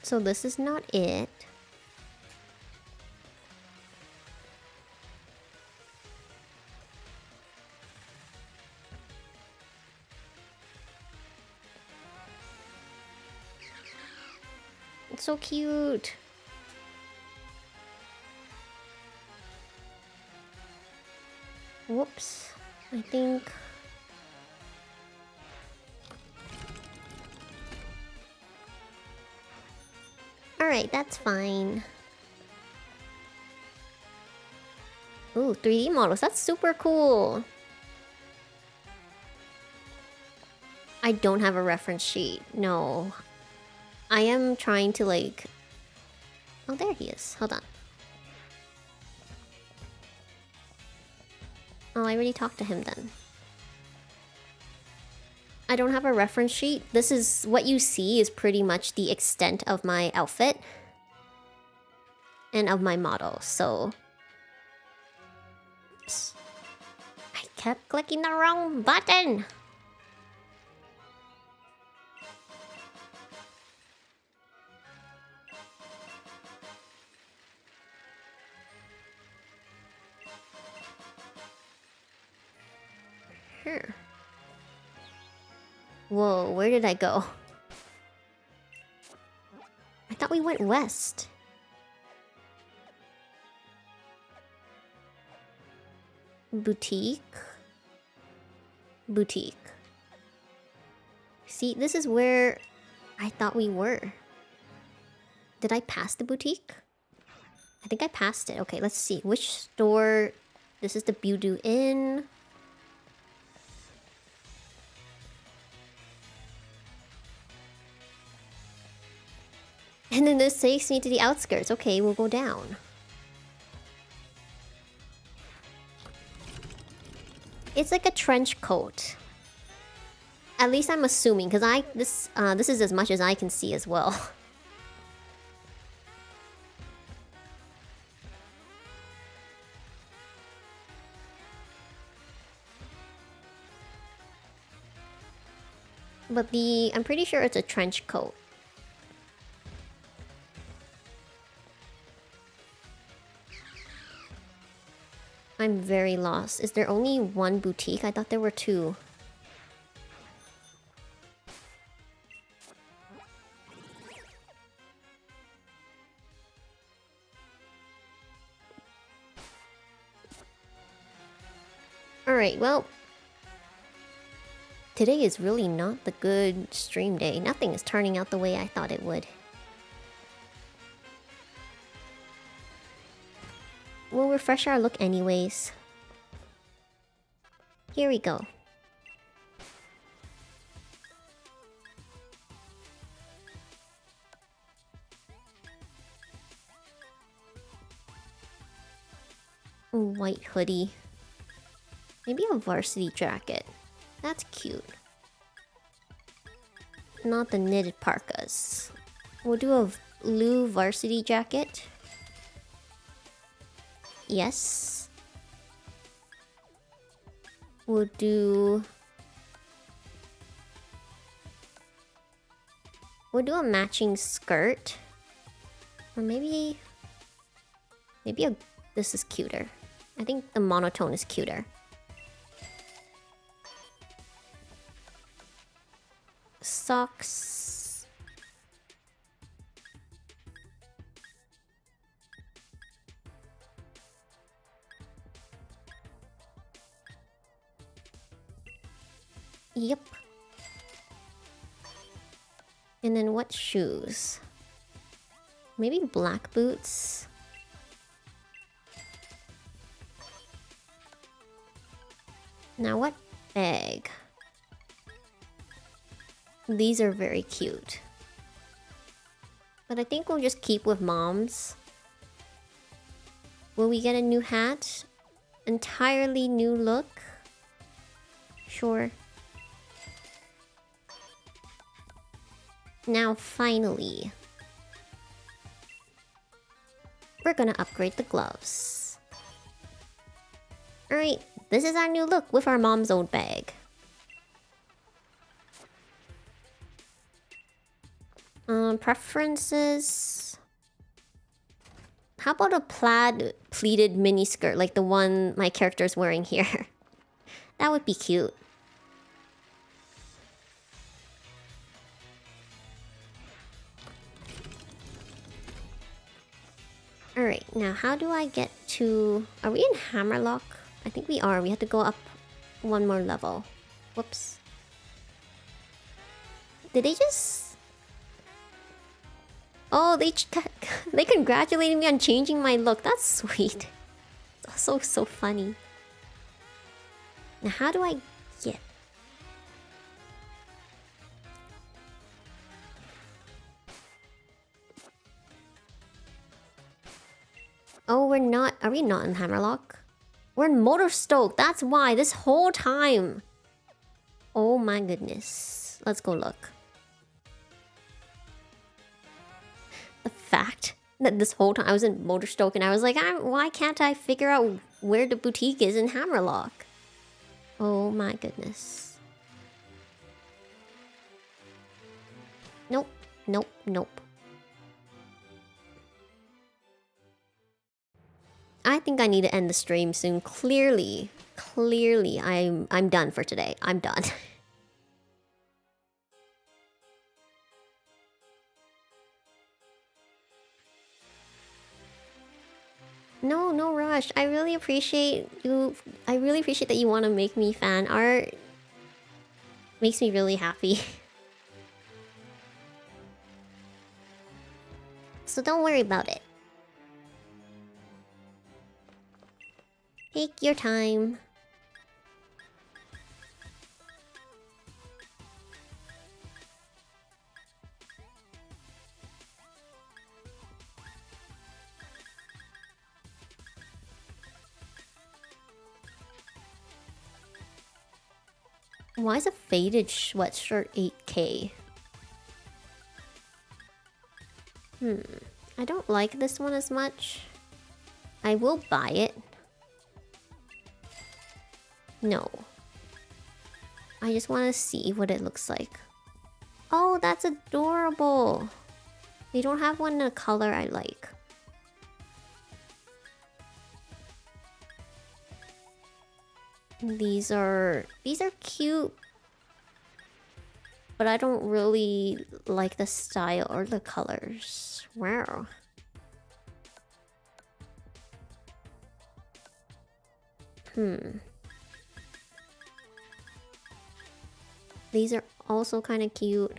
So this is not it. It's so cute. Whoops. I think... Alright, that's fine. Ooh, 3D models. That's super cool. I don't have a reference sheet. No. I am trying to like... Oh, there he is. Hold on. Oh, I already talked to him then. I don't have a reference sheet. This is... What you see is pretty much the extent of my outfit. And of my model, so... Oops. I kept clicking the wrong button! Here. Whoa, where did I go? I thought we went west. Boutique. Boutique. See, this is where I thought we were. Did I pass the boutique? I think I passed it. Okay, let's see. Which store? This is the Budu Inn. And then this takes me to the outskirts. Okay, we'll go down. It's like a trench coat. At least I'm assuming, because this is as much as I can see as well. But I'm pretty sure it's a trench coat. I'm very lost. Is there only one boutique? I thought there were two. Alright, well... Today is really not the good stream day. Nothing is turning out the way I thought it would. We'll refresh our look anyways. Here we go. White hoodie. Maybe a varsity jacket. That's cute. Not the knitted parkas. We'll do a blue varsity jacket. Yes. We'll do a matching skirt. Or maybe this is cuter. I think the monotone is cuter. Socks. Yep. And then what shoes? Maybe black boots. Now what bag? These are very cute. But I think we'll just keep with mom's. Will we get a new hat? Entirely new look? Sure. Now finally, we're gonna upgrade the gloves. Alright, this is our new look with our mom's old bag. Preferences. How about a plaid pleated mini skirt like the one my character's wearing here? That would be cute. Alright, now how do I get to... Are we in Hammerlock? I think we are. We have to go up one more level. Whoops. Did they just... Oh, they congratulated me on changing my look. That's sweet. So funny. Now how do I get... Oh, we're not... Are we not in Hammerlock? We're in Motorstoke. That's why. This whole time. Oh my goodness. Let's go look. The fact that this whole time I was in Motorstoke and I was like, why can't I figure out where the boutique is in Hammerlock? Oh my goodness. Nope. Nope. Nope. I think I need to end the stream soon. Clearly, I'm done for today. I'm done. No rush. I really appreciate you. I really appreciate that you want to make me fan art. Makes me really happy. So don't worry about it. Take your time. Why is a faded sweatshirt 8K? I don't like this one as much. I will buy it. No. I just want to see what it looks like. Oh, that's adorable. They don't have one in a color I like. These are cute. But I don't really like the style or the colors. Wow. These are also kind of cute.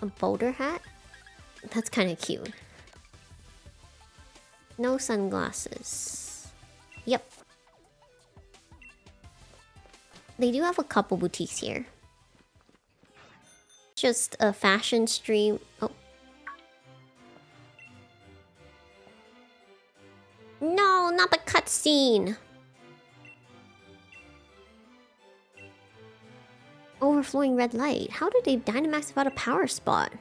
A boulder hat? That's kind of cute. No sunglasses. Yep. They do have a couple boutiques here. Just a fashion stream. Oh. No, not the cutscene. Overflowing red light. How did they Dynamax without a power spot?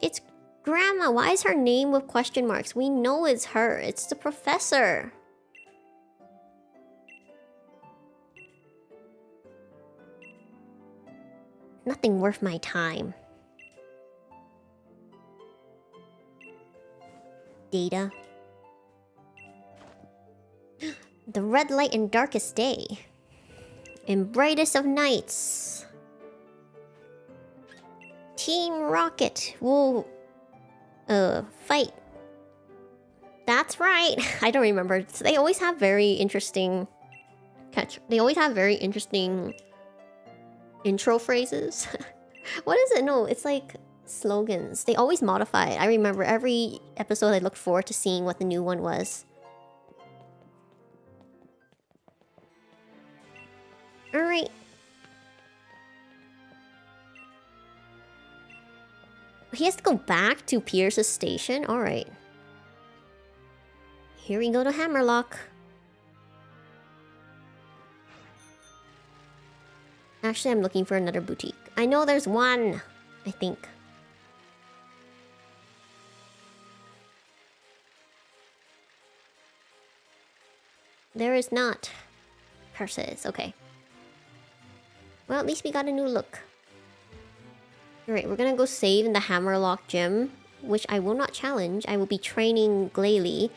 It's Grandma. Why is her name with question marks? We know it's her. It's the professor. Nothing worth my time. Data. The red light in darkest day. In brightest of nights. Team Rocket will fight. That's right. I don't remember. They always have very interesting They always have very interesting intro phrases. What is it? No, it's like slogans. They always modify it. I remember every episode I looked forward to seeing what the new one was. Alright. He has to go back to Piers' station? Alright. Here we go to Hammerlock. Actually, I'm looking for another boutique. I know there's one, I think. There is not. Purses, okay. Well, at least we got a new look. Alright, we're gonna go save in the Hammerlock gym, which I will not challenge. I will be training Glalie.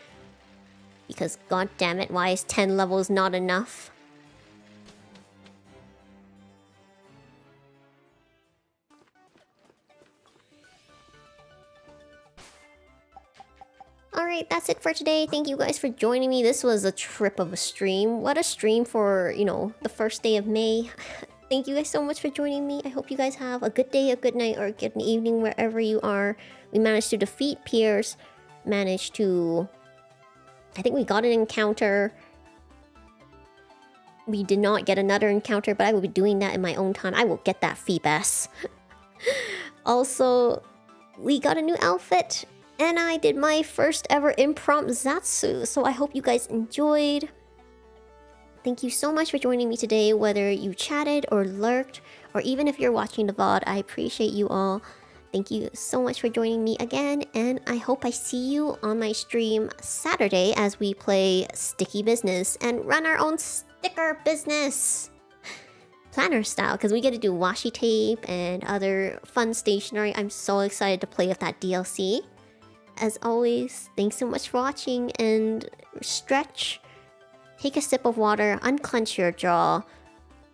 Because god damn it, why is 10 levels not enough? Alright, that's it for today. Thank you guys for joining me. This was a trip of a stream. What a stream for, you know, the first day of May. Thank you guys so much for joining me. I hope you guys have a good day, a good night, or a good evening wherever you are. We managed to defeat Piers. Managed to I think we got an encounter. We did not get another encounter, but I will be doing that in my own time. I will get that Phoebus. Also, we got a new outfit, and I did my first ever impromptu Zatsu, so I hope you guys enjoyed. Thank you so much for joining me today, whether you chatted or lurked, or even if you're watching the VOD, I appreciate you all. Thank you so much for joining me again, and I hope I see you on my stream Saturday as we play Sticky Business and run our own sticker business! Planner style, because we get to do washi tape and other fun stationery. I'm so excited to play with that DLC. As always, thanks so much for watching, and stretch, take a sip of water, unclench your jaw,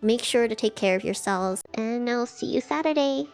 make sure to take care of yourselves, and I'll see you Saturday!